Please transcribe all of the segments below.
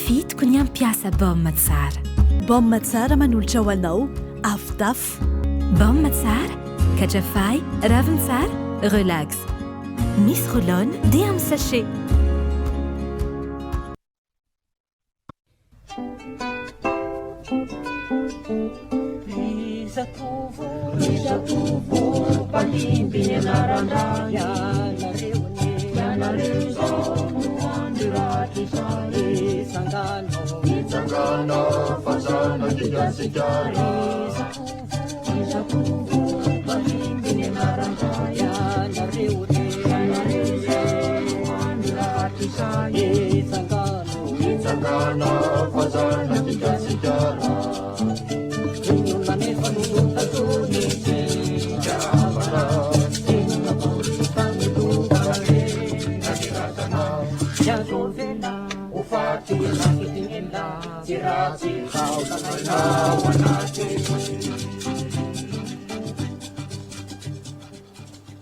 Fitoko ny ampiasa baomma tsara. Baomma tsara manolotra ho anao afotafo. Baomma tsara, katrafay, ravin-tsara, relax. Misy rolone dia amin'ny sachet.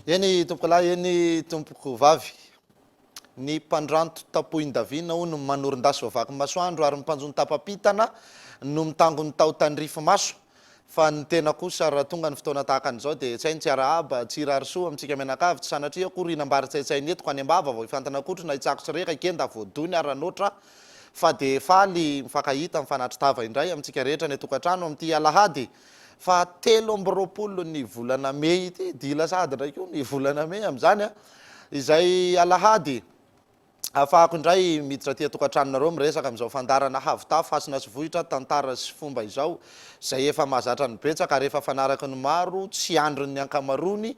Eny tompoko lahy, eny tompoko vavy, ny mpandranto tapohin-davina o no manorin-daso vavaky masoandro ary mimpanjony tapapitana no mitangony tao tandrify maso. Fa ny tena kosa raha tonga ny fotoana tahaka an'izao dia tsy hainy tsy ara-aba, tsy rarisoa amintsika menakavy, tsy sanatria akory hinambary tsaitsainy etiko any ambava vao ifantana-kotrona hitsako tsy reka ikenda voadony ary ranoatra fa dia faly mifankahita mifanatry tava indray amintsika rehetra ny tokantrano amin'ity alahady fa 13 ny volana Mey ity, dila sady ndraiky io ny volana Mey amin'izany izay alahady. Afahako indray miditra tia tokantranonareo miresaka amin'izao fandarana havitafo hasina sy vohitra tantara sy fomba izao izay efa mahazatra ny betsaka rehefa fanaraka ny maro tsy androny ny ankamarony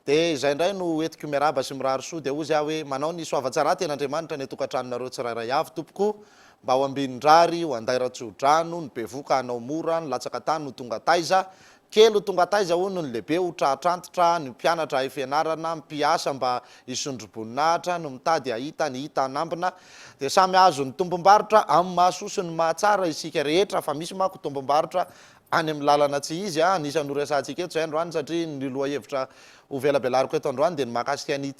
dia izay indray no etiko miaraba sy mirary soa dia ozy aho hoe manao ny soavatsara ten'Andriamanitra ny tokantranonareo tsirairay avy tompoko mba ho ambinin-drary ho anday ratso-drano ny bevoka hanao mora ny latsaka tany no tonga taiza kely tonga taiza hono ny lehibe ho trahatrantitra ny mpianatra fianarana mpiasa mba hisondroboninahitra no mitady ahita ny hita anambina dia samy azo ny tombom-barotra amin'ny mahasoso ny mahatsara isika rehetra fa misy mako tombom-barotra any amin'ny lalana tsy izy anisany noresantsika eto zay androany satria ny loha hevitra ho velabelariko eto androany dia ny mahakasika ny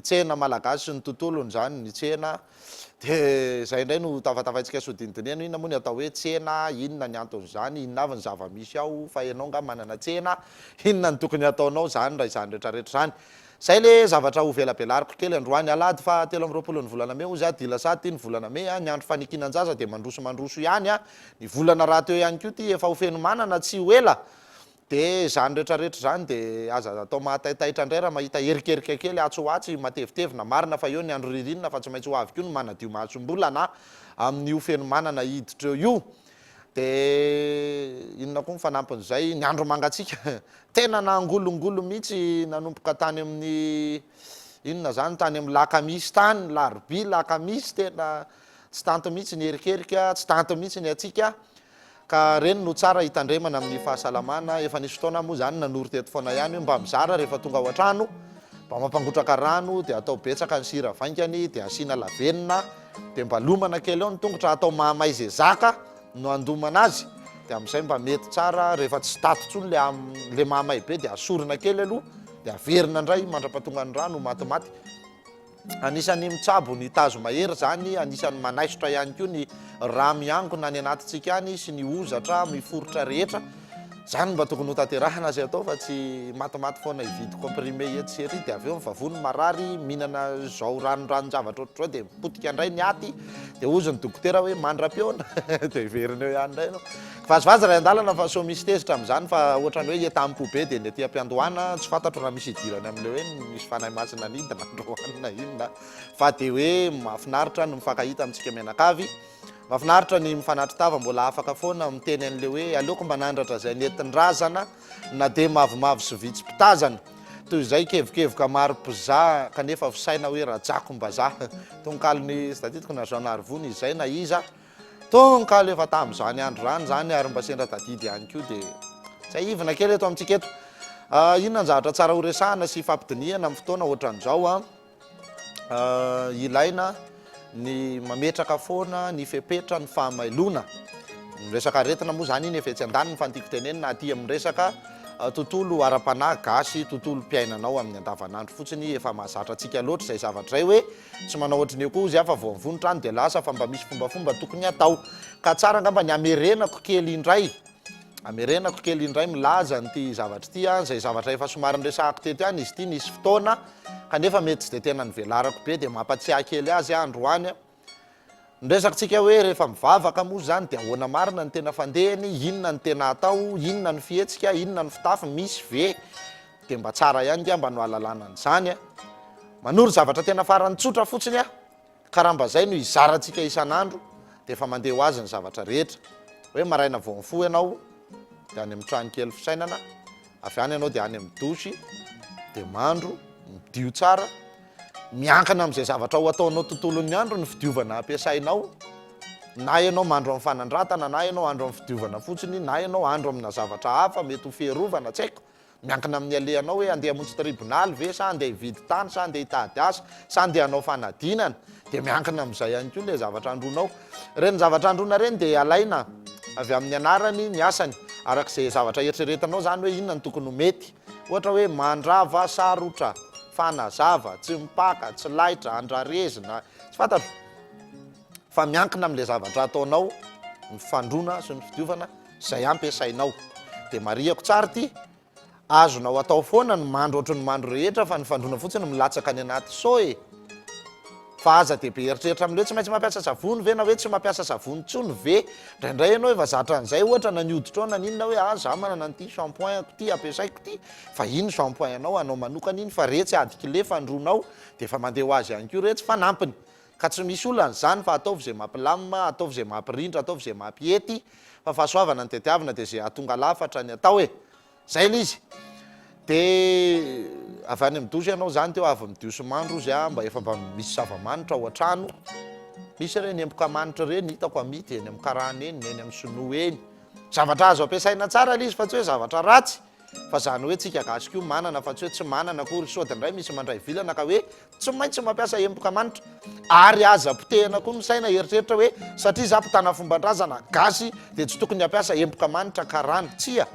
tsena malagasy sy ny tontolony zany ny tsena dia zay indray no tavatavaitsika sodinidinena inona moa ny atao hoe tsena inona ny anton'izany inona avy ny zava-misy ao fa ianao nga manana tsena inona ny tokony ataonao zany raha izany rehetrarehetra zany zay le zavatra ho velabelariko kely androany alady fa 13 ny volana Mey ozy dila saty ny volana Mey ny andro fanikinan-jaza dia mandroso ihany ny volana raha teo ihany koa ty efa ho feno manana tsy ho ela dia zany rehetrarehetra zany dia aza atao mahataitaitra indray raha mahita erikerika kely atsoatsy matevitevina marina fa eo ny andro ririnina fa tsy maintsy ho avy koa no manadio mahasombolana amin'ny io feno manana hiditra eo io dia inona koa mifanampin'izay ny andro mangatsika tena nangolongolo mihitsy nanomboka tany amin'ny inona zany tany amin'ny lakamisy tany larobia lakamisy tena tsy tanto mihitsy ny erikerika tsy tanto mihitsy ny atsika ka reny no tsara hitandremana amin'ny fahasalamana efa nisy fotoana moa zany nanory teto foana ihany hoe mba mizara rehefa tonga ao an-trano mba mampangotraka rano dia atao betsaka ny sira vaingany dia asiana lavenina dia mba lomana kely eo ny tongotra atao mahamay zay zaka no andomana azy dia amin'izay mba mety tsara rehefa tsy tato tsony le mahamay be dia asorina kely aloha dia averina indray mandra-patonga ny rano matimaty anisany mitsabo ny tazo mahery zany anisany manaisotra ihany koa ny raha miangona ny anatintsika any sy ny ozatra miforotra rehetra zany mba tokony ho tanterahana zay atao fa tsy matimaty foana hividy comprimé eto sery dia avy eo mivavony marary mihinana zao ranoranonjavatra ohatr'izao dia mipotika indray ny aty dia ozy ny dokotera hoe mandram-peona dia iverina eo ihany indray no vazovazy ray an-dalana fa so misy tezitra amin'izany fa ohatrany hoe etam-po be dia ny aty am-piandohana tsy fantatro raha misy idirany amin'le hoe misy fanahy masina nidina androanina inona fa dia hoe mahafinaritra no mifankahita amintsika menakavy mahafinaritra ny mifanatry tava mbola afaka foana miteny an'le hoe aleoko manandratra zay nentin-drazana na dia mavomavo sy vitsy-pitazana toy izay kevikevoka maro mpizaha kanefa fisaina hoe rajakom-bazaha tonkalony sy taditiko na Jean-Arvony izay na iza tonkalo efa tamin'izany andro rany zany ary mba sendra tadidy ihany koa dia tsy aivina kely eto amintsika eto inona ny zavatra tsara ho resahana sy fampidiniana amin'ny fotoana ohatran'izao ilaina ny mametraka foana ny fepetra ny fahamailona ny resaka aretina moa zany iny efa etsy andany ny fantiko tenenina aty amin'ny resaka tontolo ara-panahy gasy, tontolo mpiainanao amin'ny andavanandro fotsiny efa mahazatra antsika loatra izay zavatra izay hoe tsy manao ohatry ny akoho izy afa vao mivonitra any dia lasa fa mba misy fombafomba tokony atao ka tsara angamba ny amerenako kely indray milaza nyty zavatra ity izay zavatra efa somary nyresahako teto ihany izy ity nisy fotoana kanefa mety tsy dia tena nivelarako be dia mampatsiahy kely azy androany Nresaktsika hoe rehefa mivavaka moa zany dia ahoana marina ny tena fandehany, inona ny tena atao, inona ny fihetsika, inona ny fitafy, misy ve dia mba tsara ihany ka mba no ahalalana an'izany manoro zavatra tena farany tsotra fotsiny ka raha mba zay no izarantsika isan'andro dia efa mandeha ho azy ny zavatra rehetra hoe maraina vao mifoha ianao dia any amin'ny trano kely fisainana avy any ianao dia any amin'ny dosy dia mandro midio tsara miankana amin'izay zavatra ho ataonao tontolon'ny andro ny fidiovana ampiasainao na ianao mandro amin'ny fanandratana na ianao andro amin'ny fidiovana fotsiny na ianao andro amina zavatra hafa mety ho fiarovana tsy haiko miankina amin'ny alehanao hoe andeha hamonjy tribonaly ve sa andeha hividy tany sa andeha hitady asa sa andeha hanao fanadinana dia miankina amin'izay ihany koa ilay zavatra andronao reny zavatra androna reny dia alaina avy amin'ny anarany ny asany arak'izay zavatra eritreretanao zany hoe inona ny tokony ho mety ohatra hoe mandrava sarotra fanazava tsy mipaka tsy laitra andrarezina tsy fantatro fa miankina amin'ilay zavatra ataonao ny fandrona sy ny fidiovana izay ampiasainao dia mariako tsara ity azonao atao foana ny mandro ohatry ny mandro rehetra fa ny fandrona fotsiny milatsaka any anaty soe fa aza dia be eritreritra amin'le hoe tsy maintsy mampiasa savony ve na hoe tsy mampiasa savony tsony ve indraindray ianao efa zatra an'izay ohatra nanioditra ao naninona hoe za manana an'ity shampoingko ity ampiasaiko ity fa iny shampoing anao anao manokana iny fa retsy adikile fandronao dia efa mandeha ho azy ihany koa retsy fanampiny ka tsy misy olan'izany fa ataovy izay mampilamina ataovy izay mampirindra ataovy izay mampiety fa fahasoavana ny tetiavana dia izay atonga lafatra ny atao e zay l izy dia avy any amin'ny dosy ianao zany teo avy midio sy mandro izy mba efa mba misy zava-manitra ao an-trano misy reny emboka manitra reny hitako amity eny amin'ny karana eny eny amin'ny sinoa eny zavatra azo ampiasaina tsara l izy fa tsy hoe zavatra ratsy fa zany hoe tsika gasy koa manana fa tsy hoe tsy manana kory sodindray misy mandray vilana ka hoe tsy maintsy mampiasa emboka manitra ary aza potehana koa misaina eritreritra hoe satria za mpitana fombandrazana gasy dia tsy tokony hampiasa emboka manitra karana tsia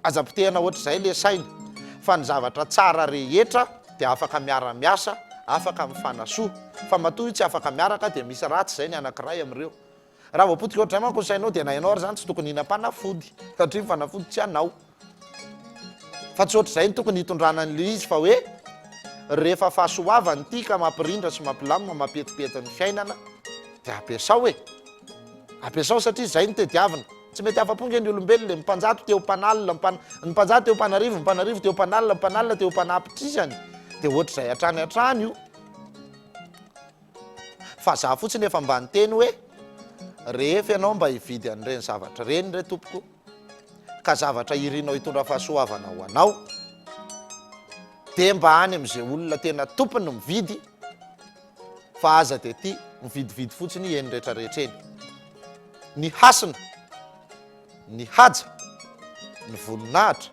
aza potehana ohatr'izay le saina fa ny zavatra tsara rehetra dia afaka miara-miasa afaka mifanasoa fa matoa tsy afaka miaraka dia misy ratsy zay ny anankiray amin'ireo raha voapotika ohatray manko ny sainao dia na ianao ary zany tsy tokony hina-panafody satria mifanafody tsy anao fa tsy ohatr'izay ny tokony hitondrana n'le izy fa hoe rehefa fahasoavany ity ka mampirindra sy mampilamina mampetipety ny fiainana dia ampiasao ampiasao satria zay ny tediavina tsy mety afa-ponga ny olombelona le mpanjato teo mpanalina ny mpanjato teo mpanarivo mpanarivo teo mpanalina teo mpanapitrisany dia ohatr'izay hatrany hatrany io fa za fotsiny efa mba nyteny hoe rehefa ianao mba hividy an'ireny zavatra reny re tompoko ka zavatra irinao hitondra fahasoavana ho anao dia mba any amin'izay olona tena tompony mividy fa aza dia ty mividividy fotsiny eny rehetrarehetra eny ny hasina ny haja ny voninahitra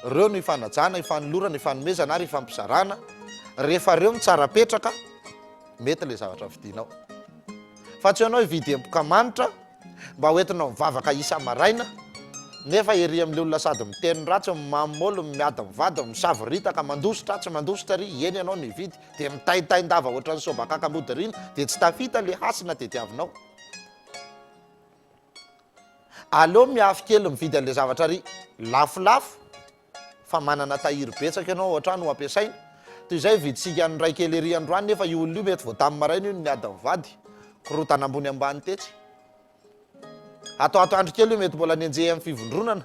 reo no ifanajana ifanolorana ifanomezana ary ifampizarana rehefa reo mitsarapetraka mety le zavatra vidinao fa tsy ianao hividy emboka manitra mba hoentinao mivavaka isa maraina nefa ery amin'le olona sady miteny ratsy mamolo miada mivady misaviritaka mandositra tsy mandositra ry eny ianao ny hividy dia mitaitaindava ohatran'ny sobakakambody rina dia tsy tafita le hasina tediavinao aleo miafy kely mividy an'le zavatra ry lafolafo fa manana tahiry betsaka ianao ohatrany ho ampiasaina toy izay vidisika ny ray kely ery androany nefa io olona io mety voatamy maraina io ny miada mivady korotana ambony ambany tetsy atoato andro kely io mety mbola nenjehy amin'ny fivondronana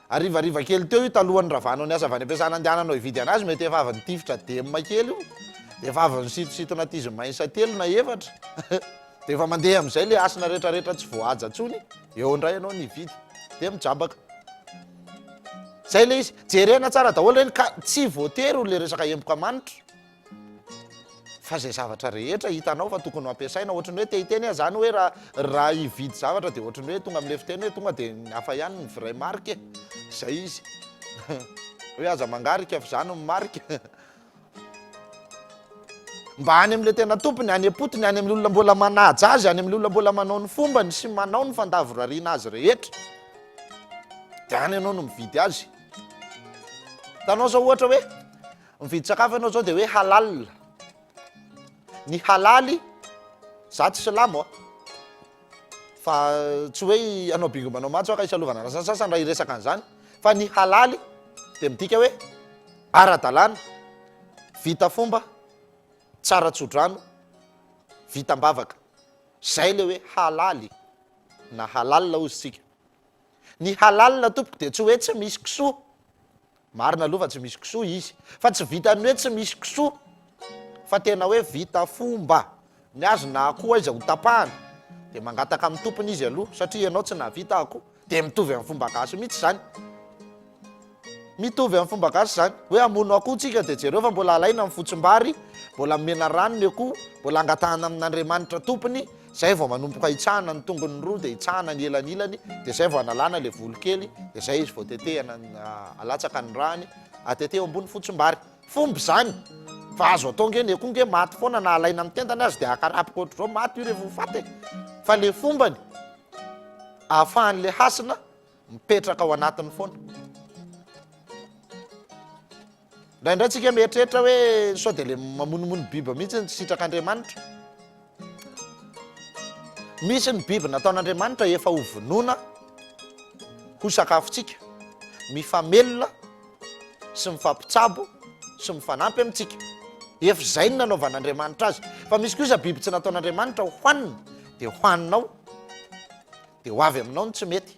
arivariva kely teo io talohany ravanao ny asa avy any ampiasana andehananao hividy anazy mety efa avy nitifitra demma kely io dia efa avy nisitositona tizy mainsa telo na efatra dia efa mandeha amin'izay le asina rehetrarehetra tsy voahaja ntsony eo indray ianao ny hividy dia mijabaka zay le izy jerena tsara daholo reny ka tsy voatery le resaka emboka manitra fa zay zavatra rehetra hitanao fa tokony ho ampiasaina ohatrany hoe tehiteny zany hoe raha hividy zavatra dia ohatrany hoe tonga amin'le fiteny hoe tonga dia hafa ihany ny vrai marque zay izy hoe aza mangarika fa zany marque mba any amin'le tena tompony any apotony any amin'ny olona mbola manaja azy any amin'ny olona mbola manao ny fombany sy manao ny fandavorariana azy rehetra dia any ianao no mividy azy. Tanao zao ohatra hoe mividy sakafo ianao zao dia hoe halal. Ny halaly za tsy silamo fa tsy hoe anao bingo manao matso ka isalovana na sasany raha iresaka an'izany, fa ny halaly dia midika hoe ara-dalàna, vita fomba, tsara tsodrano, vita mbavaka. Zay le hoe halaly na halal ozy tsika. Ny halal tompoko dia tsy hoe tsy misy kisoa, marina aloha fa tsy misy kisoa izy, fa tsy vitany hoe tsy misy kisoa, fa tena hoe vita fomba. Ny azy na akoho aiza ho tapahana dia mangataka amin'ny tompony izy aloha, satria ianao tsy nahavita akoho dia mitovy amin'ny fomba gasy mihitsy zany. Mitovy amin'ny fomba gasy zany hoe hamono akoho tsika dia jereo fa mbola alaina amin'ny fotsim-bary, mbola mena rano ny akoho, mbola angatahana amin'Andriamanitra tompony, zay vao manompoka hitsahana ny tongony roa dia hitsahana ny elanilany, dia zay vao analana le volo kely, dia zay izy vao tetehana alatsaka ny rany ateteo ambony fotsim-bary. Fomba zany. Fa azo atao nge ny akoho nge maty foana na alaina amin'ny tendany azy dia akarapika ohatr'izao maty io rehefa ho faty. Fa le fombany ahafahan'le hasina mipetraka ao anatiny foana. Indraindray tsika mieritreritra hoe sao dia le mamonomono biby mihitsy ny sitrak'Andriamanitra. Misy ny biby nataon'Andriamanitra efa ho vonoina ho sakafontsika, mifamelona sy mifampitsabo sy mifanampy amintsika. Efa zay ny nanaovan'Andriamanitra azy. Fa misy kosa biby tsy nataon'Andriamanitra hohanina dia hohaninao dia ho avy aminao ny tsy mety.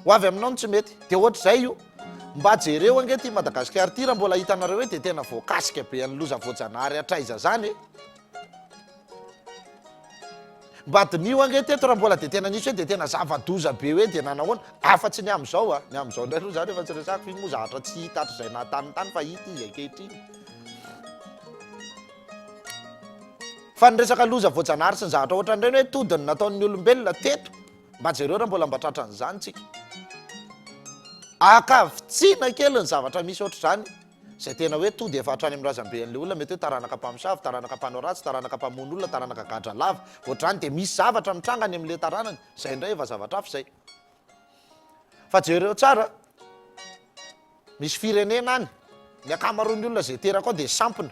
Ho avy aminao ny tsy mety. Dia ohatr'izay io, mba jereo ange ty Madagasikara ty raha mbola hitanareo hoe dia tena voakasika be an'ny loza voajanahary hatraiza zany hoe. Mbadin'io ange teto raha mbola dia tena nisy hoe dia tena zava-doza be hoe dia nanahoana, afa-tsy ny amin'izao ny amin'izao indray aloha zany efa tsy resako iny moa zavatra tsy hita hatr'izay natanitany fa hita izy ankehitriny. Fa ny resaka loza voajanahary sy ny zavatra ohatran'ireny hoe todiny nataon'ny olombelona teto, mba jereo raha mbola mba tratran'izany tsika. Akavitsiana kely ny zavatra misy ohatr'izany, zay tena hoe to dia efa hatrany amin'ny razamben'le olona, mety hoe taranaka mpamosavy, taranaka mpanao ratsy, taranaka mpamono olona, taranaka gadra lava, ohatr'izany dia misy zavatra mitrangany amin'le taranany, zay indray efa zavatra hafa zay. Fa jereo tsara, misy firenena any, ny akamaroan'ny olona zay teraka ao dia sampona.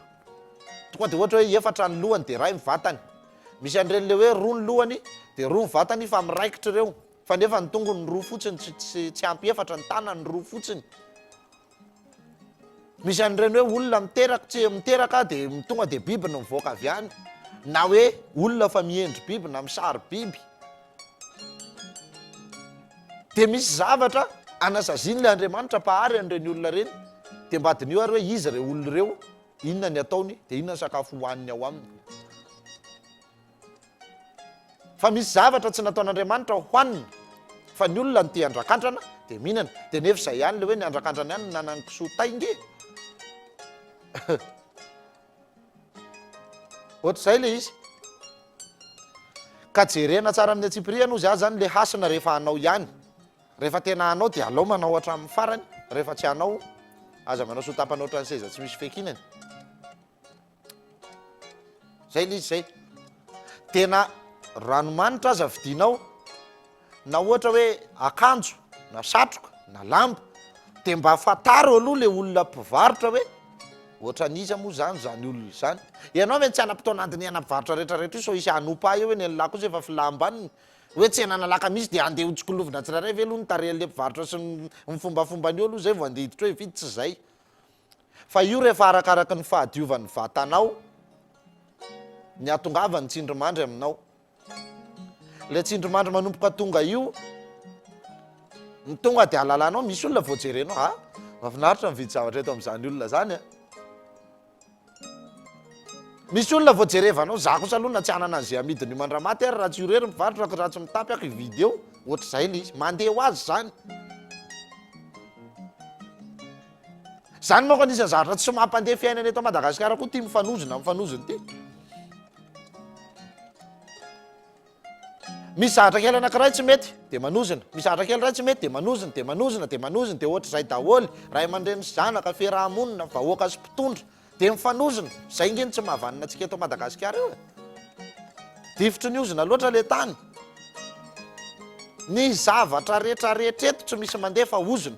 Tonga dia ohatra hoe efatra ny lohany dia ray ny vatany. Misy an'ireny le hoe roa ny lohany dia roa ny vatany fa miraikitra ireo, fa nefa ny tongony roa fotsiny, tsy ampy efatra ny tanany roa fotsiny. Misy an'ireny hoe olona miteraka, tsy miteraka dia tonga dia biby no mivoaka avy any, na hoe olona fa miendry biby na misary biby. Dia misy zavatra anasazian'le Andriamanitra pahary an'ireny olona ireny, dia mbadin'io ary hoe izy ireo olona ireo, inona ny ataony dia inona ny sakafo hohaniny ao aminy. Fa misy zavatra tsy nataon'Andriamanitra hohanina, fa ny olona ny tia andrakandrana dia mihinana, dia nefa izay ihany le hoe ny andrakandrana ihany nanany kisoa tainge. Ohatr'izay le izy. Ka jerena tsara amin'ny atsipiriana ozy azy zany le hasina rehefa hanao ihany. Rehefa tena hanao dia alao manao hatramin'ny farany, rehefa tsy hanao aza manao sotapana ohatran'ny seza tsy misy fekinany. Zay le izy zay. Tena ranomanitra aza vidinao, na ohatra hoe akanjo, na satroka, na lamba, dia mba fataro aloha le olona mpivarotra hoe ohatra n'iza moa zany zany olona zany. Ianao mety tsy anam-potoanandiny ana-mpivarotra rehetrarehetra io so isy hanompa io hoe ny an'lahy kosa efa filambaniny, hoe tsy hanalaka misy dia andeha hotsikolovina tsirairay ve aloha ny tarehan'le mpivarotra sy ny fombafombany io aloha zay vao andeha hiditra hoe vidy, tsy zay. Fa io rehefa arakaraka ny fahadiovan'ny vatanao, ny atongavany tsindrimandry aminao. Le tsindrimandry manompoka tonga io, ny tonga dia alalanao, misy olona voajerenao, mahafinaritra mividy zavatra eto amin'izany olona zany. Misy olona voajerevanao, za kosa aloha na tsy hanana an'izay amidiny mandramaty ary raha tsy irery mivarotra ka raha tsy mitapy ako hividy eo, ohatr'izay le izy, mandeha ho azy zany. Zany manko anisan'ny zavatra tsy mampandeha fiainana eto Madagasikara koa ty mifanozona ty. Misy zavatra kely anankiray tsy mety dia manozona, misy zavatra kely ray tsy mety dia manozona, dia ohatr'izay daholo, ray aman-dreny sy zanaka, fiarahamonina, vahoaka sy mpitondra dia mifanozona. Zay nge tsy mahavanina antsika eto Madagasikara eo. Difotry ny ozona loatra le tany. ny zavatra rehetrarehetra eto tsy misy mandefa ozona.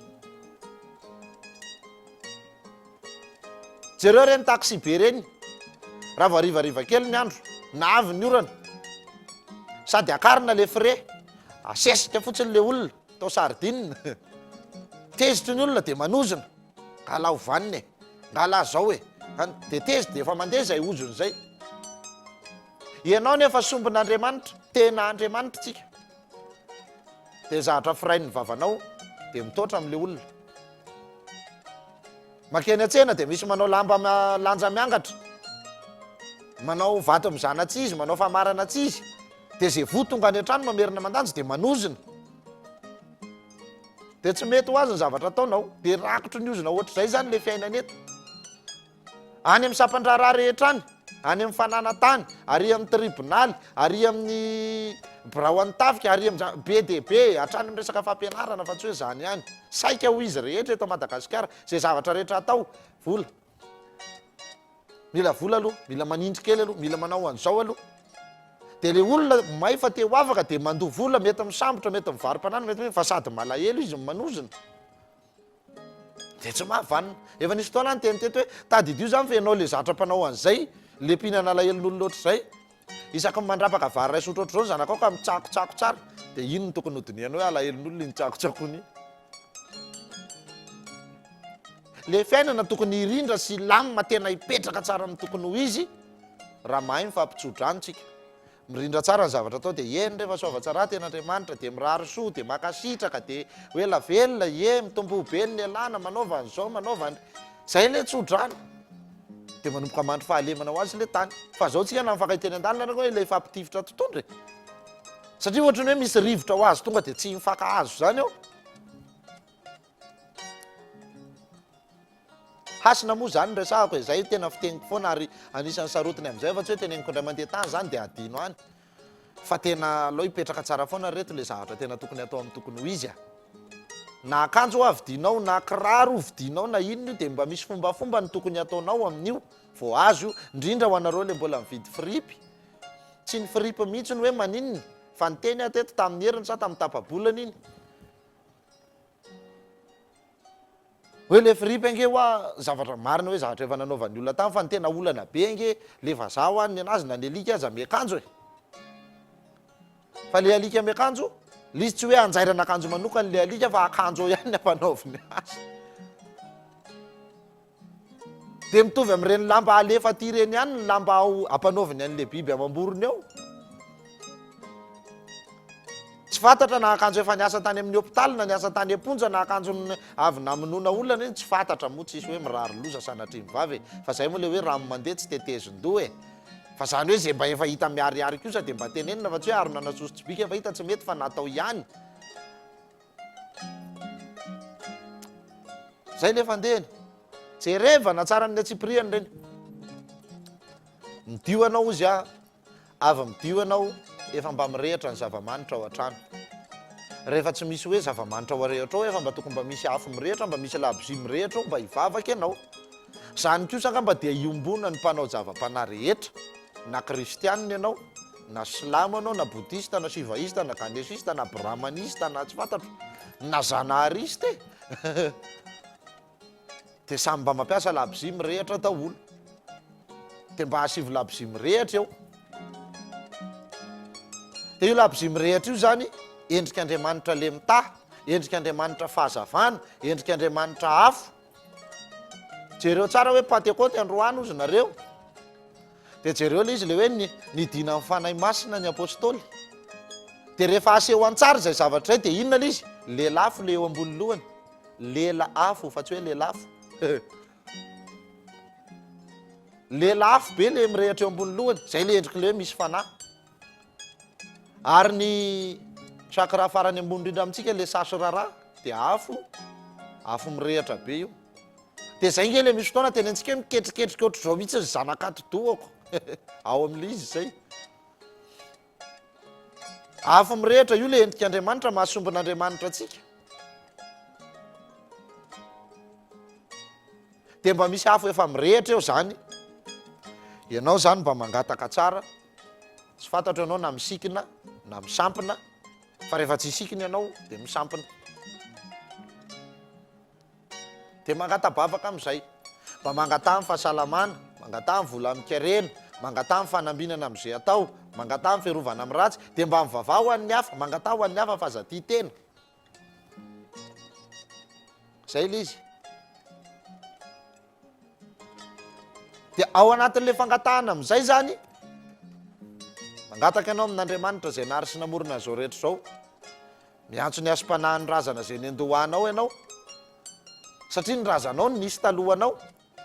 Jereo reny taxi be reny, raha vao arivariva kely ny andro na avy ny orana, sady akarina le frais, asesika fotsiny le olona tao sardine tezitry ny olona de manozona, ngala ovaniny e, ngala zao e, de tezitra de efa mandeha zay ozony zay. Ianao nefa sombin'Andriamanitra, tena Andriamanitra tsika, de zavatra firain'ny vavanao de mitotra am'le olona. Makeny an-tsena de misy manao lanja miangatra, manao vato mizanatsizy, manao famarana tsizy, de zay votonga any an-trano mamerina mandanjy de manozona, de tsy mety ho azy ny zavatra ataonao, de rakotry ny ozona ohatr'izay zany le fiainana eto. Any amin'ny sampandraraha rehetra any, any amin'ny fananantany, ary amin'ny tribonaly, ary amin'ny birao an-tafika, ary amin'ny be de be, hatrany amin'ny resaka fampianarana fa tsy hoe zany ihany. Saika ho izy rehetra eto Madagasikara, zay zavatra rehetra atao, vola. Mila vola aloha, mila manindry kely aloha, mila manao an'izao aloha. De le olona maefa te ho afaka de mandoha vola, mety misambotra, mety mivarom-panana, mety fa sady malahelo izy manozona. De tsy mahavanina. Efa nisy fotoana any tenitety hoe tadidio zany fa ianao le zatra-panao an'izay, le mpihinana lahelon'olona ohatr'izay, isaky ny mandrapaka vary ray sotro ohatr'izao ny zanakao ka mitsakotsako tsara, de ino no tokony hodiniana hoe alahelon'olona iny tsakotsakony. Le fiainana tokony hirindra sy lamina tena hipetraka tsara amin'ny tokony ho izy, raha mahay mifampitsodranotsika. Mirindra tsara ny zavatra atao de eny rehefa soavatsara ten'Andriamanitra, de mirary soa, de makasitraka, de hoe lavelona, mitombo be ny lelana, manaova an'izao, manaova any. Zay le tsodrano. De manomboka mandry fahalemana ho azy le tany. Fa zao tsika na mifankahiteny an-dalana hoe le ifampitifitra totoandra e. Satria ohatrany hoe misy rivotra ho azy tonga de tsy mifankahazo zany ao. Hasina moa zany resahako e, zay tena fiteniko foana ary anisan'ny sarotiny am'izay fa tsy hoe teneniko indray mandeha tany zany de adino any. Fa tena aloha hipetraka tsara foana reto le zavatra tena tokony atao amin'ny tokony ho izy a. Na akanjo ho avidinao, na kiraro ho vidinao, na inona io de mba misy fombafomba ny tokony ataonao amin'io vao azo io, indrindra ho anareo le mbola mividy fripy. Tsy ny fripy mihitsy ny hoe maninona, fa ny teny ateto tamin'ny heriny sa tamin'ny tapabolana iny. Hoe le fripy ange hoa zavatra marina hoe zavatra efa nanaovan'ny olona tamy fa ny tena olana be ange le vazaha hoaniny anazy na ny alika aza miakanjo e. Fa le alika miakanjo, lizy tsy hoe anjairana akanjo manokany le alika fa akanjo ihany ny ampanaoviny azy. De mitovy amin'ireny lamba alefa ty reny ihany ny lamba ampanaoviny an'le biby amam-borony ao. Tsy fantatra na akanjo efa niasa tany amin'ny hôpitaly na niasa tany am-ponja na akanjo avy namonoana olona reny tsy fantatra moa tsisy hoe mirary loza sanatria mivavy e. Fa zay moa le hoe rano mandeha tsy tetezin-doha e. Fa zany hoe zay mba efa hita miariary kosa de mba tenenina fa tsy hoe arona nasosotsibika efa hita tsy mety fa natao ihany. Zay le fandehany. Jerevana tsara amin'ny atsipriany reny. Midio anao izy a, avy midio anao efa mba mirehitra ny zava-manitra ao an-trano. Rehefa tsy misy hoe zava-manitra ao arehatra ao efa mba tokony mba misy afo mirehitra, mba misy labozia mirehitra ao mba hivavaka ianao. Zany kosa angamba dia iombona ny mpanao java-panahy rehetra, na kristianina ianao, na silamo ianao, na bodista, na sivaista, na ganesista, na brahmanista, na tsy fantatro, na zanarista e. De samy mba mampiasa labozia mirehitra daholo. De mba hasivy labozia mirehitra eo. De io labozia mirehitra io zany endrik'Andriamanitra le mitaha, endrik'Andriamanitra fahazavana, endrik'Andriamanitra afo. Jereo tsara hoe Pentecote androany ozy nareo. De jereo le izy le hoe nidina amin'ny fanahy masina ny apôstôly. De rehefa aseho an-tsara zay zavatra zay de inona le izy? Lelafo le eo ambony lohany. Lela afo fa tsy hoe lelafo. Lelafo be le mirehitra eo ambony lohany, zay le endriky le hoe misy fanahy. Ary ny sakra farany ambony indrindra amintsika le sasy rara de afo mirehitra be io. De zay nge le misy fotoana tenentsika hoe miketriketrika ohatr'izao mihitsy ny zanakaty dohako ao amin'le izy zay. Afo mirehitra io le endrik'Andriamanitra, mahasombon'Andriamanitra atsika. De mba misy afo efa mirehitra eo zany. Ianao zany mba mangataka tsara, tsy fantatro ianao na misikina, na misampina, fa rehefa tsy isikiny ianao dia misampina dia mangatabavaka amin'izay mba mangatah ny fahasalamana, mangatah ny vola amikarena, mangatah ny fanambinana amin'izay atao, mangatah ny fiarovana amin'ny ratsy, dia mba mivavah ho an'ny hafa, mangatah ho an'ny hafa fa aza tia tena. Zay le izy. Dia ao anatin'ilay fangatahana amin'izay zany, mangataka ianao amin'Andriamanitra izay nahary sy namorona an'izao rehetra izao. Miantso ny asam-panahin'ny razana izay nendohanao ianao, satria ny razanao no nisy talohanao,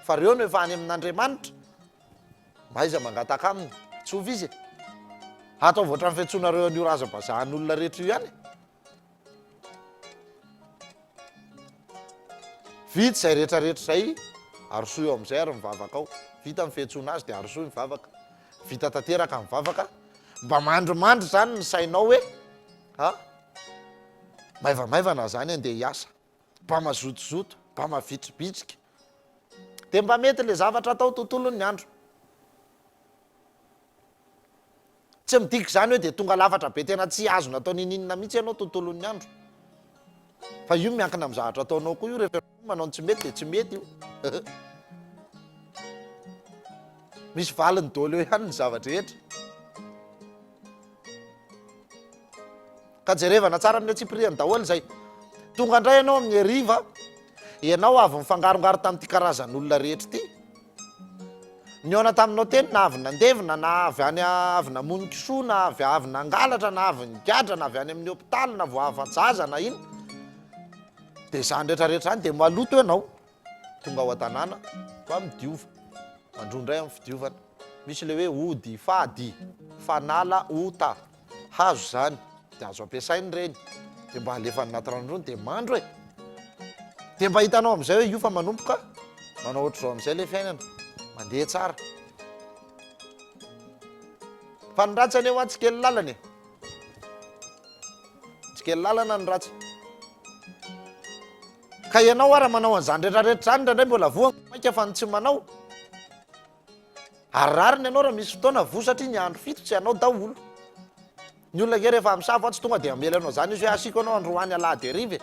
fa reo no efa any amin'Andriamanitra. Maiza mangataka aminy, tsovy izy. Atao voatra ny fiantsonareo an'io razam-bazahan'olona rehetra io ihany. Vita izay rehetrarehetra izay, arosoa eo amin'izay ary mivavaka ao. Vita ny fiantsona azy dia arosoa mivavaka. Vita tanteraka mivavaka. Mba mandromandry zany ny sainao hoe maivamaivana zany andeha hiasa, mba mazotozoto, mba mavitribitrika. Dia mba mety le zavatra atao tontolon'ny andro. Tsy midika zany hoe dia tonga lafatra be tena tsy azo natao nininina mihitsy ianao tontolon'ny andro. Fa io miankina amin'ny zavatra ataonao koa io, rehefa manao ny tsy mety dia tsy mety io. Misy valiny daholo eo ihany ny zavatra rehetra. Ka jerevana tsara amin'ny atsipiriany daholo zay. Tonga indray ianao amin'ny hariva, ianao avy mifangarongaro tamin'ity karazan'olona rehetra ity. Niona taminao teny na avy nandevina, na avy namono kisoa, na avy nangalatra, na avy nigadra, na avy any amin'ny hôpitaly, na vao avy ajaza na ino. Dia izany rehetrarehetra zany dia maloto ianao. Tonga ao an-tanàna, fa midiova. Mandroandray amin'ny fidiovana. Misy le hoe ody, fady, fanala, ota, hazo zany. Dia azo ampiasainy ireny. Dia mba alefa anaty ranondrony dia mandro e. Dia mba hitanao amin'izay hoe io fa manompoka, manao ohatr'izao amin'izay le fiainana. Mandeha tsara. Fa ny ratsy aneo tsy kely lalana e. Tsy kely lalana ny ratsy. Ka ianao ara manao an'izany rehetrarehetra zany indray mbola voa maika fa ny tsy manao. Arariny ianao raha misy fotoana vo satria ny andro fito tsy ianao daholo. Ny olona ke rehefa misafo tsy tonga dia amelanao zany izy hoe asiko anao androany alahady hariva e.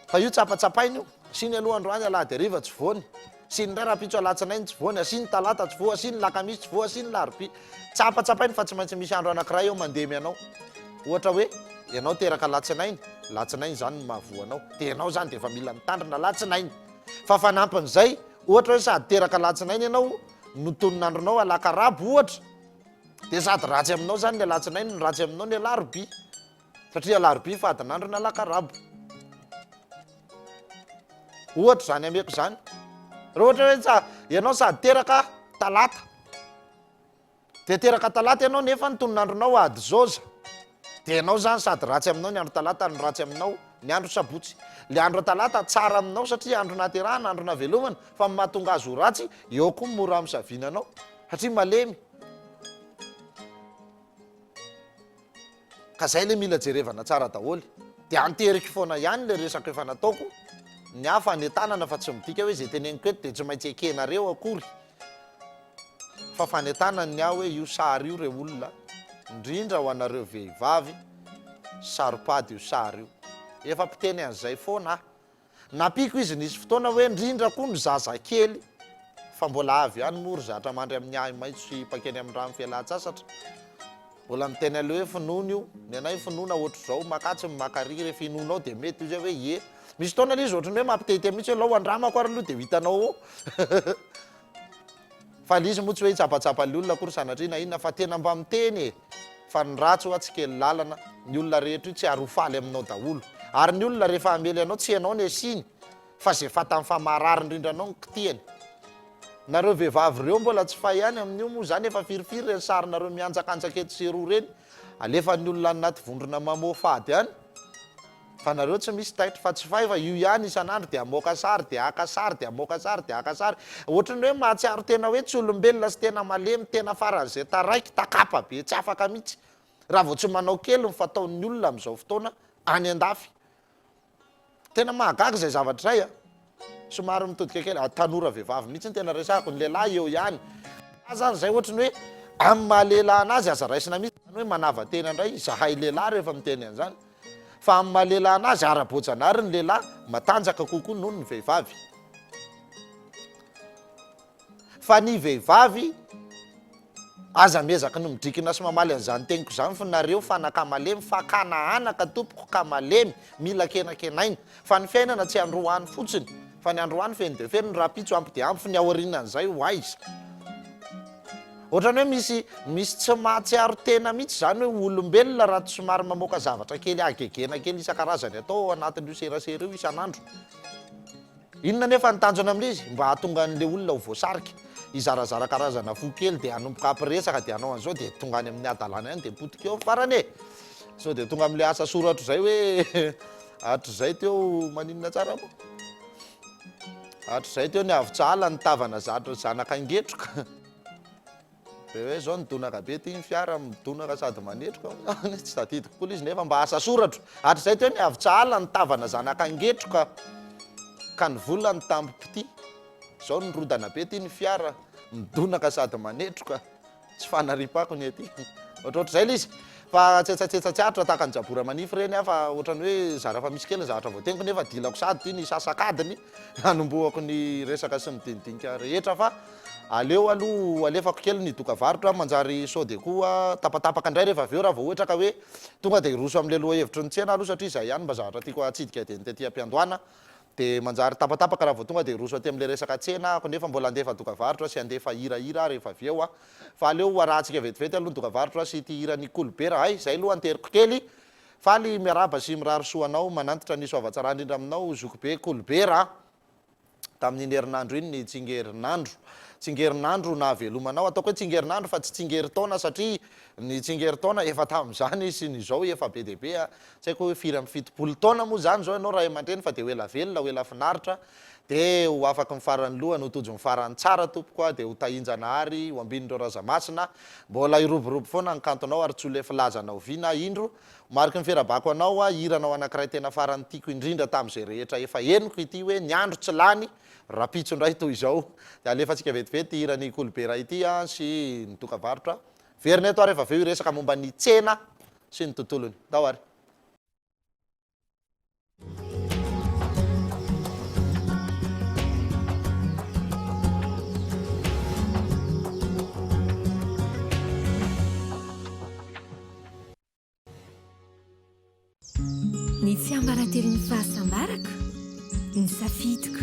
Fa io tsapatsapainy io. Asiny aloha androany alahady hariva tsy voany. Asiny indray raha-pitso alatsinainy tsy voany, asiny talata tsy voa, asiny lakamisy tsy voa, asiny larobia. Tsapatsapainy fa tsy maintsy misy andro anankiray eo mandemy ianao. Ohatra hoe ianao teraka latsinainy, latsinainy zany no mahavoanao. Dia ianao zany dia efa mila mitandrina latsinainy. Fa fanampin'izay, ohatra hoe sady teraka latsinainy ianao, no tonin'andronao alakarabo ohatra. Dia sady ratsy aminao zany ny alatsinainy, no ratsy aminao ny alarobia. Satria alarobia fadin'andro ny alakarabo. Ohatra zany ameko zany. Raha ohatra hoe ianao sady teraka talata. Dia teraka talata ianao nefa ny tonin'andronao ady zoza. Dia ianao zany sady ratsy aminao ny andro talata, no ratsy aminao ny andro sabotsy. Le andro talata tsara aminao satria andro naterahana, andro navelomana, fa mahatonga azy ho ratsy, eo koa mora amisavinanao satria malemy. Ka zay le mila jerevana tsara daholo. Dia anteriky foana ihany le resaka efa nataoko. Ny hafa any tanana fa tsy midika hoe zay teneniko eto dia tsy maintsy ekenareo akory. Fa fanentanany ny aho hoe io sary io re olona, indrindra ho anareo vehivavy, saropady io sary io. Efa mpiteny an'izay foana. Napiko izy nisy fotoana hoe indrindra koa ny zazakely, fa mbola avy ihany mory zatra mandry amin'ny ahy maitso sy pakeny amin'ny rano fialan-tsasatra. Mbola miteny aloha hoe finoana io, ny anay finoana ohatr'izao, makatsy makary rehefa inonao dia mety io zay hoe ie. Misy fotoana ilay izy ohatrany hoe mampitete mihitsy hoe lao andramako ary aloha dia hitanao ao. Fa lizy moa tsy hoe hitsapatsapa ny olona akory sanatria na inona, fa tena mba miteny e. Fa ny ratsy hoa tsy kely lalana, ny olona rehetra io tsy ary ho faly aminao daholo. Ary ny olona rehefa amely anao tsy ianao ny asiny, fa zay fatany fa marary indrindra anao ny kitiany. Nareo vehivavy reo mbola tsy fay ihany amin'io moa zany efa firifiry reny sarinareo mianjakanjaka eto sy roa reny. Alefa ny olona anaty vondrona mamofady ihany. Fa nareo tsy misy taitra fa tsy fay fa io ihany isan'andro dia amoaka sary, dia aka sary, dia amoaka sary, dia aka sary. Ohatrany hoe mahatsiaro tena hoe tsy olombelona sy tena malemy, tena faran'izay taraiky takapa be tsy afaka mihitsy. Raha vao tsy manao kely ny fataon'ny olona amin'izao fotoana any an-dafy. Tena mahagaga izay zavatra izay a. Somary mitodika kely tanora vehivavy mihitsy ny tena resahako, ny lehilahy eo ihany. Zany zay ohatrany hoe amin'ny mahalehilahy anazy aza raisina mihitsy hoe manava-tena indray zahay lehilahy rehefa miteny an'izany fa amin'ny mahalehilahy anazy ara-boajanary ny lehilahy matanjaka kokoa noho ny vehivavy fa ny vehivavy aza miezaka no midrikina sy mamaly an'izany teniko izany fa nareo fanakamalemy fa kanahanaka tompoko kamalemy mila kenakenaina fa ny fiainana tsy androany fotsiny fa ny androany feny de feny ny rapitso ampy de ampy fa ny aorinan'izay ho aiza ohatrany hoe misy tsy mahatsiaro tena mihitsy zany hoe olombelona raha tsy somary mamoaka zavatra kely agegena kely isan-karazany atao anatin'io serasera io isan'andro inona nefa ny tanjona amin'izy mba hahatonga an'le olona ho voasarika izarazara karazana fo kely de anomboka ampiresaka de anao an'izao de tonga any amin'ny adalana any de potika eo farany so de tonga amin'le asa soratro zay hoe atro zay teo maninona tsara mo atro zay teo ny avitsala ny tavana zanak'angetroka de hoe zao nidonaka be ty ny fiara midonaka sady manetroka tsy tadidiko koa izy nefa mba asa soratro atro zay teo ny avitsala ny tavana zanak'angetroka ka ny vola ny tambopity zao nyrodana be ty ny fiara midonaka sady manetroka tsy fanaripako ny aty ohatroatra zay lizy fa tsetsatetsatsiatra tahaka ny jabora manify reny fa ohatrany hoe zara fa misy kely zavatra voateniko nefa dilako sady ty ny sasakadiny nanomboako ny resaka sy midinidinika rehetra fa aleo aloha alefako kely ny doka varotra manjary sode koa tapatapaka indray rehefa aveo raha vao ohatra ka hoe tonga de iroso am'le loha hevitry ny tsena aloha satria zay ihany mba zavatra tiako atsidika de nytety am-piandohana de manjary tapatapaka raha vao tonga de roso aty am'le resaka tsena ako nefa mbola andefa doka varotra sy andefa hirahira rehefa aveo fa aleo arahantsika vetivety aloha doka varotra sy ty hirany kolibera ay zay aloha anteriko kely faly miaraba sy mirarisoanao manantitra ny soavatsara indrindra aminao zokobe kolibera tamin'iny herinandro iny ny tsingerinandro na velomanao ataoko hoe tsingerinandro fa tsy tsingeritaona satria ny tsingeritaona efa tamin'izany sy ny zao efa be deaibe tsy haiko hoe firy amin'ny fitopolo taona moa zany zao ianao raha aman-dreny fa de ho ela velona ho ela finaritra de ho afaky mifarany lohany ho tojo mifarany tsara tompoko a de ho tahinjanahary ho ambinindreo razamasina mbola iroborobo foana ny kantonao ary tsy ho le filazanao vina indro mariky ny ferabako anao a hiranao anankiray tena farany tiako indrindra tam'izay rehetra efa eniko ity hoe ny andro tsy lany rapitso indray toy izao de alefatsika vetivety hirany kolibera ity a sy ny doka varotra veriny eto rehefa aveo iresaka momba ny tsena sy ny tontolony tao ary ny tsy ambarantelon'ny fahasambarako ny safidiko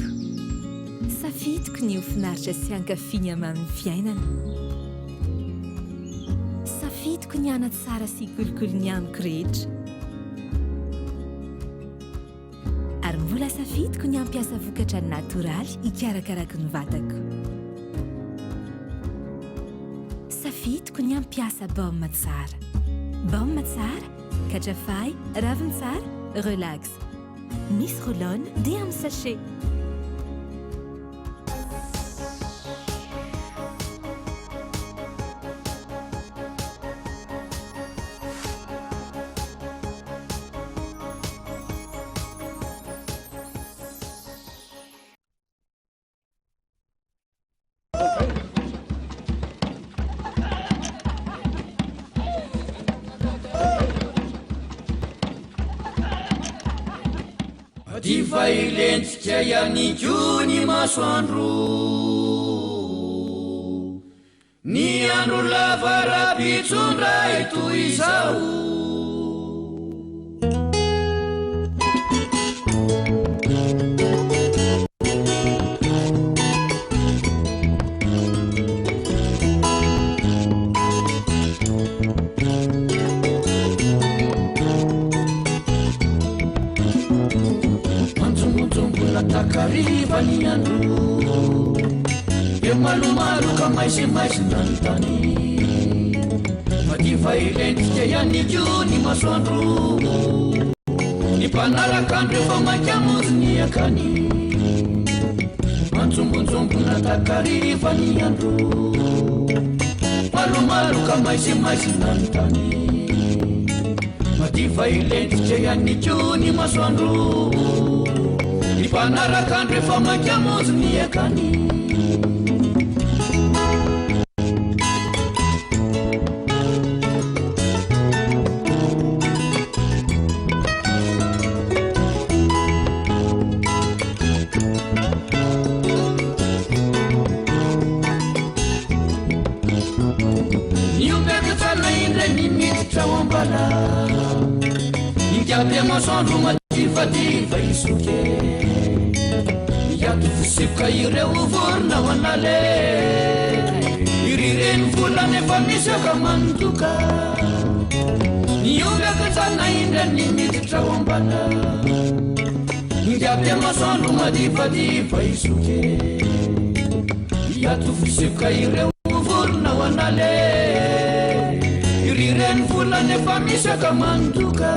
ny hofinaritra sy hankafiny amin'ny fiainana safidiko ny ana tsara sy kolokolo ny amiko rehetra ary mbola safidiko ny ampiasa vokatra natoraly hikarakarako ny vatako safidiko ny ampiasa baoma tsara katrafay raviny tsara relax misy rolone dia amin'ny sachet Diva ilentsika ihany koa ny masoandro ny andro lava rapitsondray toy izao takariva ny andro e malomaloka maisimaisi nanontany fa diva ilentsika ihany koa ny masoandro ny mpanarak'andro efa mankamozy ny akany manjombonjombona takariva ny andro malomaloka maisimaisi nanontany fa diva ilentsika ihany koa ny masoandro ny mpanarak'andro efa mankamozy ny akany ny miditra ao ambala ingiaby masoandro madivadiva isoke iato fisevoka ireo vorona ao anale irireny volana efa misaka mandoka niomby akajana indra ny miditra ao ambala ingiaby masoandro madivadiva isoke iato fisevoka ireo vorona ao anale irireny volana efa misaka mandoka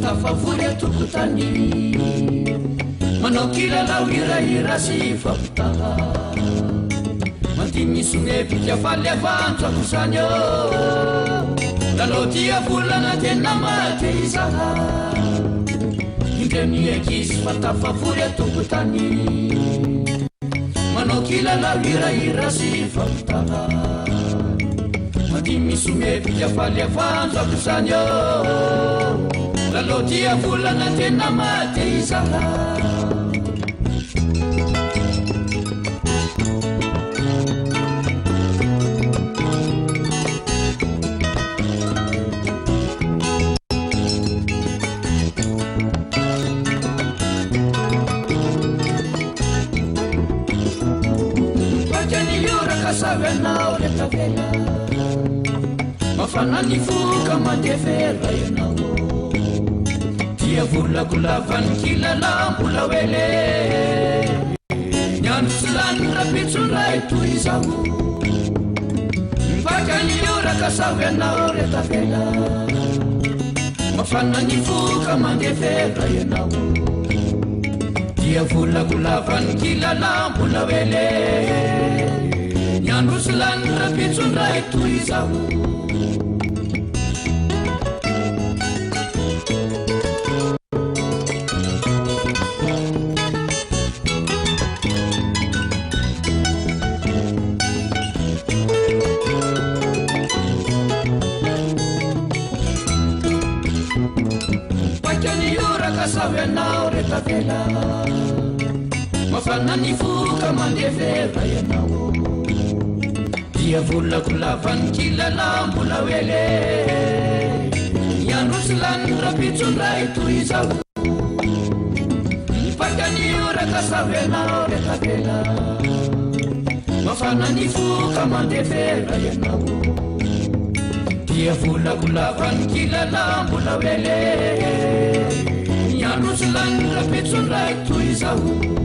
tafavory atokotany manao kilalao hirahira sy fampitaha manty misy mepika faly avantsako zany o lalao dia volana tena mate izaha indre ny ankizy fa tafavory atokotany manao kilalao hirahira sy fampitaha manty misy mepika faly avantsako zany o lalao dia volana tena mate izaha bakany ioraka savenao retavela mafana ny foka mandevera ianao dia volako lavany kilalambola wele nyandro tsy lany rapitsondray toy izaho bakany ioraka savenao retavela mafana ny foka mandevera ianao dia volako lavany kilalambola wele nyandro tsy lany rapitsondray toy izaho savenao retavela mafana ny foka mandevera ianao dia volako lavany kilalambola wele nyandro tsy lany rapitsondray toy izaho bakany ioraka savenao retavela mafana ny foka mandevera ianao dia volako lavany kilalambola wele nyandro tsy lany rapitsondray toy izaho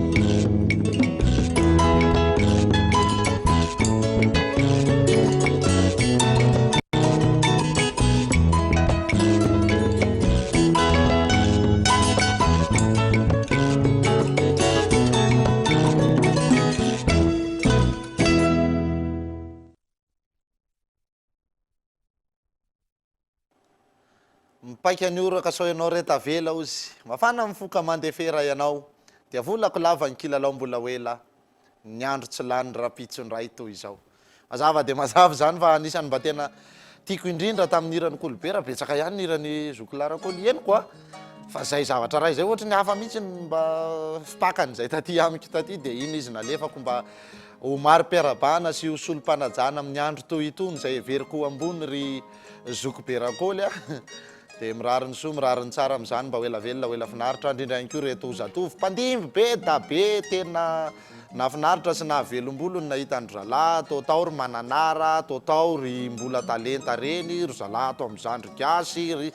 mipaika ny oraka sao ianao retavela ozy mafana mifoka mandefera ianao dia volako lava ny kilalao mbola wela nyandro tsy lany rapitsondray toy izao mazava dia mazava zany fa anisany mba tena tiako indrindra tamin'irany kolobera betsaka ihany irany zokilarakolo eny koa fa zay zavatra ray zay ohatra ny hafa mihitsy mba fipakany zay taty amiko taty dia iny izy nalefako mba homary mpiarabana sy hosolom-panajana amin'ny andro toy itony zay everiko ambony ry zokiberakôly a dia mirariny soa mirariny tsara amin'izany mba hoelavelona hoela finaritra indrindra ihany koa reto zatovy mpandimby be da be tena nafinaritra sy nahavelom-bolo ny nahita ny zalahy tô tao ry mananara tô tao ry mbola talenta reny ry zalahy atao amin'izany ry gasy ry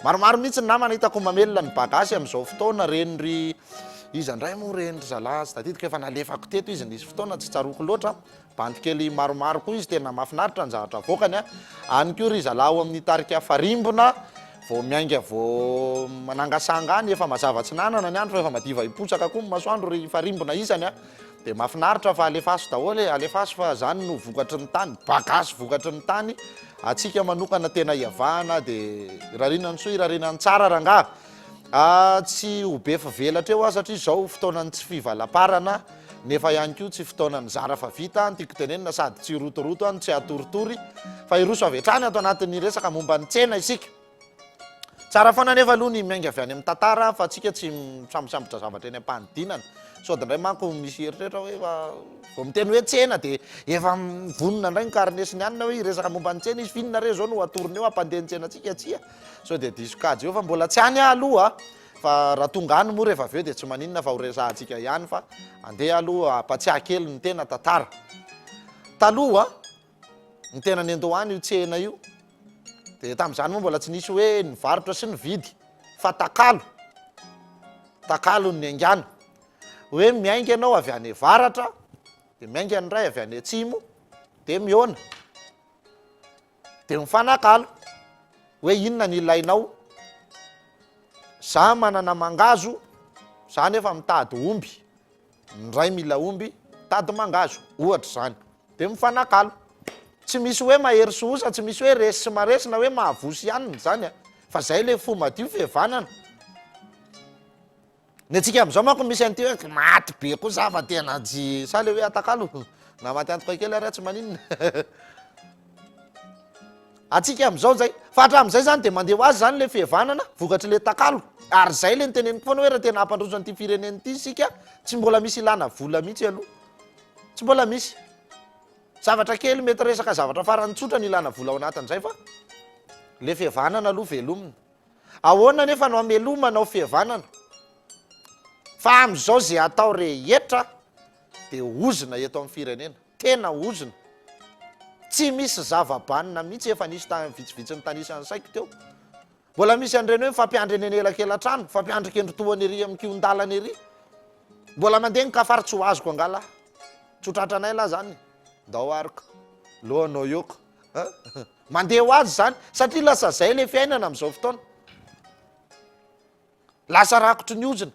maromaro mihitsy ny namana hitako mamelona ny bagasy amin'izao fotoana reny ry izy andray moa reny ry zalahy sy tadidiko efa nalefako teto izy nisy fotoana tsy tsaroko loatra bantikely maromaro koa izy tena mafinaritra ny zavatra vokany a any koa ry zalahy ao amin'ny tarika farimbona vao miainga vao manangasanga any efa mazava tsy nanana ny andro fa efa madiva hipotsaka koa masoandro ry farimbona isany a dia mafinaritra fa alefaso daholo alefaso fa zany no vokatry ny tany bagasy vokatry ny tany atsika manokana tena iavana dia irarinany soa irarinany tsara rangah tsy ho be fa velatra eo aho satria zao fotoanany tsy fivalaparana nefa ihany koa tsy fotoanany zara fa vita any tiako tenenina sady tsy rotoroto any tsy atoritory fa iroso avy hatrany ato anatin'ny resaka momba ny tsena isika tsara foana nefa aloha ny miainga avy any amin'ny tantara fa atsika tsy misambosambotra zavatra eny am-panidinana sody indray manko misy eritreritra hoe vao miteny hoe tsena dia efa vonona indray ny karinesiny anina hoe resaka momba ny tsena izy finina re zao no atorony eo ampandeha ny tsena atsika atsia so dia disokajy eo fa mbola tsy any aloha fa raha tonga any moa rehefa avy eo dia tsy maninona fa horesahantsika ihany fa andeha aloha ampatsiaha kely ny tena tantara taloha ny tena ny andohany io tsena io dia tamin'izany moa mbola tsy nisy hoe nivarotra sy nividy fa takalo ny aingana hoe miainga ianao avy any varatra dia miainga ny ray avy any atsimo dia miona dia mifanakalo hoe inona ny ilainao za manana mangazo za nefa mitady omby ny ray mila omby tady mangazo ohatra zany dia mifanakalo tsy misy hoe mahery sohosa tsy misy hoe resy sy maresina hoe mahavosy ihaniny zany fa zay le fo madio fihavanana ny atsika am'izao manko misy an'ity hoe maty be koa zava tena tsy sa le hoe atakalo na maty antoka kely ary tsy maninona atsika am'izao zay fa hatramin'izay zany dia mandeha ho azy zany le fihavanana vokatry le takalo ary zay le niteneniko foana hoe raha tena hampandrosanyity fireneny ity isika tsy mbola misy ilana vola mihitsy aloha tsy mbola misy zavatra kely mety resaka zavatra farany tsotra ny ilana vola ao anatin'izay fa le fihavanana aloha velomina ahoana nefa no amelomanao fihavanana fa am'izao zay atao rehetra dia ozina eto amin'ny firenena tena ozina tsy misy zavabanina mihitsy efa nisy vitsivitsy ny tanisany saiko teo mbola misy an'ireny hoe mifampiandry eny elakelan-trano fampiandrika endrotoany ery amin'ny kiondalana ery mbola mandeha ny kafary tsy ho azoko angala tsotratranay laha zany ndao arika lohanao eoko mandeha ho azy zany satria lasa zay le fiainana amin'izao fotoana lasa rakotry ny ozina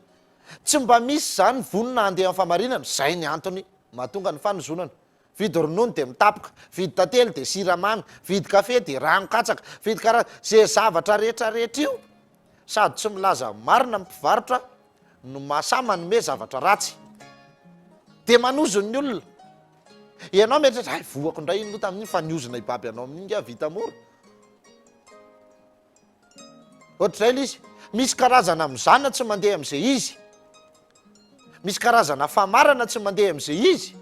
tsy mba misy zany vonona andeha amin'ny famarinana zay ny antony mahatonga ny fanozonana vidy ronono dia mitapoka vidy tantely dia siramamy vidy kafe dia ranokatsaka vidy karaha zay zavatra rehetrarehetra io sady tsy milaza marina mpivarotra no mahasama nome zavatra ratsy dia manozony olona ianao metratra ay voako indray iny loha tamin'iny fa niozina ibaby anao amin'inga vita mora ohatr'izay le izy misy karazana mizana tsy mandeha amin'izay izy misy karazana famarana tsy mandeha amin'izay izy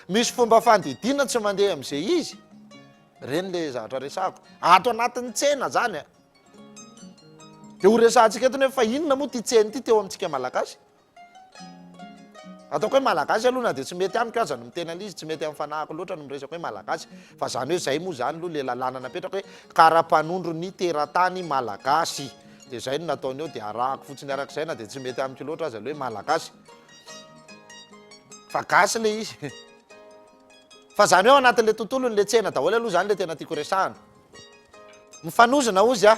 misy fomba fandidina tsy mandeha amin'izay izy reny le zavatra resako ato anatin'ny tsena zany dia ho resantsika etony hoe fa inona moa ty tsena ity teo amintsika malagasy ataoko hoe malagasy aloha na dia tsy mety amiko aza no mitena lizy tsy mety amin'ny fanahiko loatra no miresako hoe malagasy fa zany hoe zay moa zany aloha le lalàna napetraka hoe karapanondro ny teratany malagasy dia zay no nataony eo dia arahako fotsiny arak'izay na dia tsy mety amiko loatra aza le hoe malagasy fa gasy le izy fa zany eo anatin'le tontolony le tsena daholo aloha zany le tena tiako resahana mifanozona ozy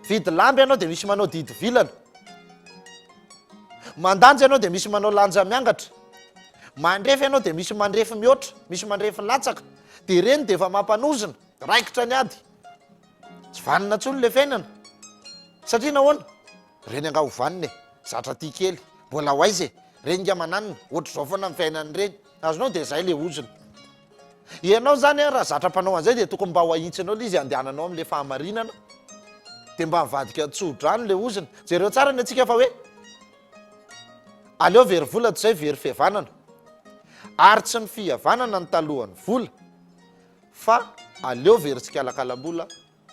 vidy lamby ianao dia misy manao didy vilana mandanja ianao dia misy manao lanja miangatra mandrefy ianao dia misy mandrefy mihoatra misy mandrefy latsaka dia reny dia efa mampanozona raikitra ny ady tsy vanina tsony le fiainana satria nahoana reny anga hovaniny zatra ty kely mbola ho aizy reny nga mananina ohatra zao foana amin'ny fiainany reny azonao dia zay le ozona ianao zany raha zatra mpanao an'izay dia tokony mba ho ahitsinao le izy andehananao amin'le fahamarinana dia mba mivadika tsodrano le ozona jereo tsara ny atsika fa hoe aleo very vola toy zay very fihavanana ary tsy ny fihavanana ny talohan'ny vola fa aleo very tsikaalakalam-bola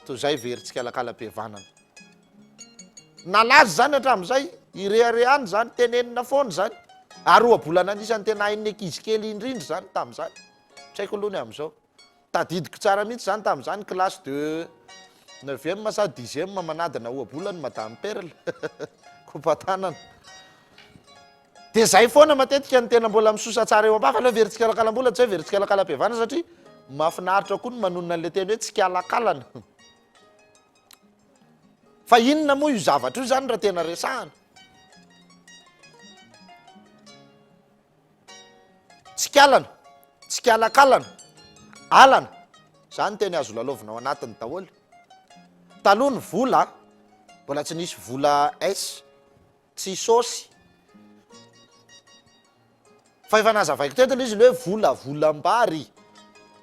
toy zay very tsikaalakala-pihavanana nalazy zany hatramin'izay irehare any zany tenenina foana zany ary oabolana anisany tena hain'ny ankizy kely indrindra zany tamin'izany tsy haiko aloha ny amin'izao tadidiko tsara mihitsy zany tamin'izany classe de 9e sa 10e manadina oabolany madame perle kompatanana dia zay foana matetika ny tena mbola misosa tsara eo am-pa fa leo very tsikaalakalam-bola tsy hoe very tsikaalakala-pihavanana satria mahafinaritra koa no manonona an'le teny hoe tsikalakalana fa inona moa io zavatra io zany raha tena resahana tsikalana tsikalakalana alana zany teny azo lalaovinao anatiny daholo taloha ny vola mbola tsy nisy vola s tsy sosy fa efa nazavaiko teto le izy le hoe volambary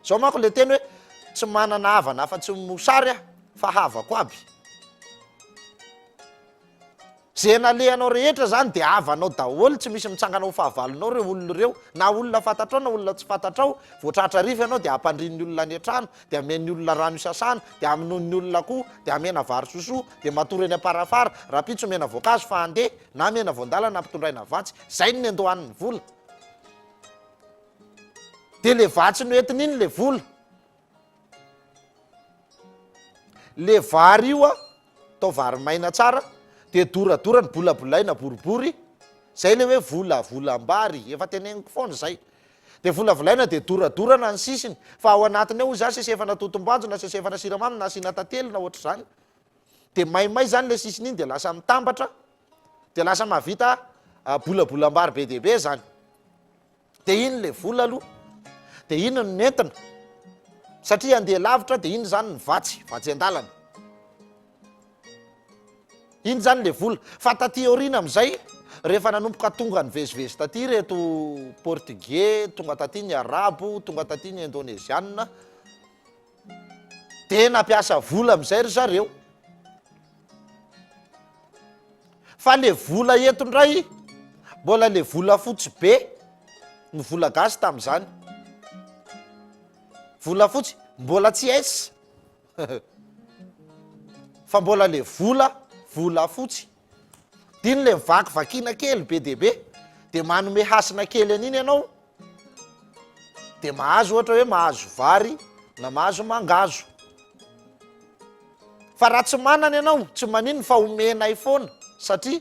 zao manko le teny hoe tsy manana havana afa-tsy mosary fa havako aby zay nalehanao rehetra zany de havanao daholo tsy misy mitsanganao fahavalonao reo olona reo na olona fantatrao na olona tsy fantatrao voatratra rifa ianao de ampandrin'ny olona any an-trano de amen'ny olona rano isasana de amin'n'ny olona koa de amena vary sosoa de matory eny aparafara raha pitso mena voankazo fa andeha na mena voandala na ampitondraina vatsy zay ny andohan'ny vola de le vatsy no entiny iny le vola le vary io a tao vary maina tsara de doradora ny bolabolaina boribory zay le hoe volambary efa teneniko foana zay de volavolaina de doradorana ny sisiny fa ao anatiny ao za sesefana totom-boanjo na sesefana siramamy na asina tantely na ohatra zany de maimay zany le sisiny iny de lasa mitambatra de lasa mahavita bolabolambary be debe zany de iny le vola aloha de iny no nentina satria andeha lavitra de iny zany ny vatsy an-dalana iny zany le vola fa taty aorina am'izay rehefa nanomboka tonga ny vezivezy taty reto portugais tonga taty ny arabo tonga taty ny indonésianina de nampiasa vola am'izay ry zareo fa le vola etondray mbola le vola fotsy be ny vola gasy tam'izany vola fotsy mbola tsy aisa fa mbola le vola fotsy diny le mivaky vakina kely be debe de manome hasina kely an'iny ianao de mahazo ohatra hoe mahazo vary na mahazo mangazo fa raha tsy manana ianao tsy manino fa omenay foana satria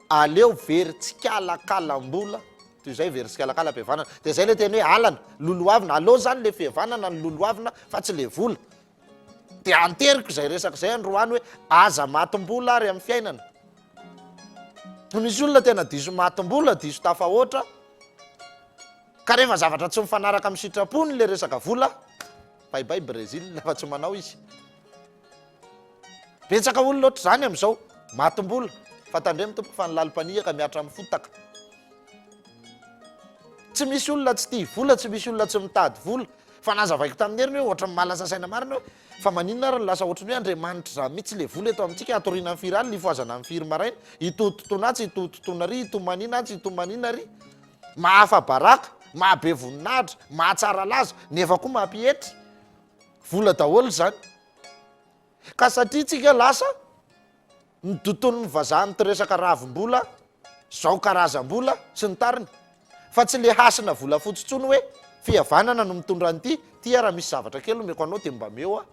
aleo very tsikalakalam-bola toy zay very tsikalakala mpihavanana de zay le teny hoe alana loloavina aleo zany le fihavanana ny loloavina fa tsy le vola de anteriko zay resaka zay androany hoe aza matim-bola ary amin'ny fiainana misy olona tena diso matim-bola diso tafahoatra ka rehefa zavatra tsy mifanaraka amin'ny sitrapony le resaka vola baibay Brésil lafa tsy manao izy betsaka olona oatra zany am'izao matim-bola fa tandre mitompoka fa nylali-paniaka miatra amin'ny fotaka tsy misy olona tsy tia vola tsy misy olona tsy mitady vola fa nazavaiko tamin'ny heriny hoe ohatra malaza saina marina hoe fa maninona ary lasa ohatrany hoe andriamanitra zany mihitsy le vola eto amintsika atorina amin'ny firy aly lifoazana amin'ny firy maraina itototonatsy itototonary itomaninaatsy itomaninary mahafa baraka mahabe voninahitra mahatsara laza nefa koa mampietry vola daholo zany ka satria tsika lasa ny tontolon'ny vazaha nytoresaka ravim-bola zao karazam-bola sy ny tariny fa tsy le hasina vola fotsitsony hoe fihavanana no mitondra an'ity tia raha misy zavatra kely omeko anao de mba meo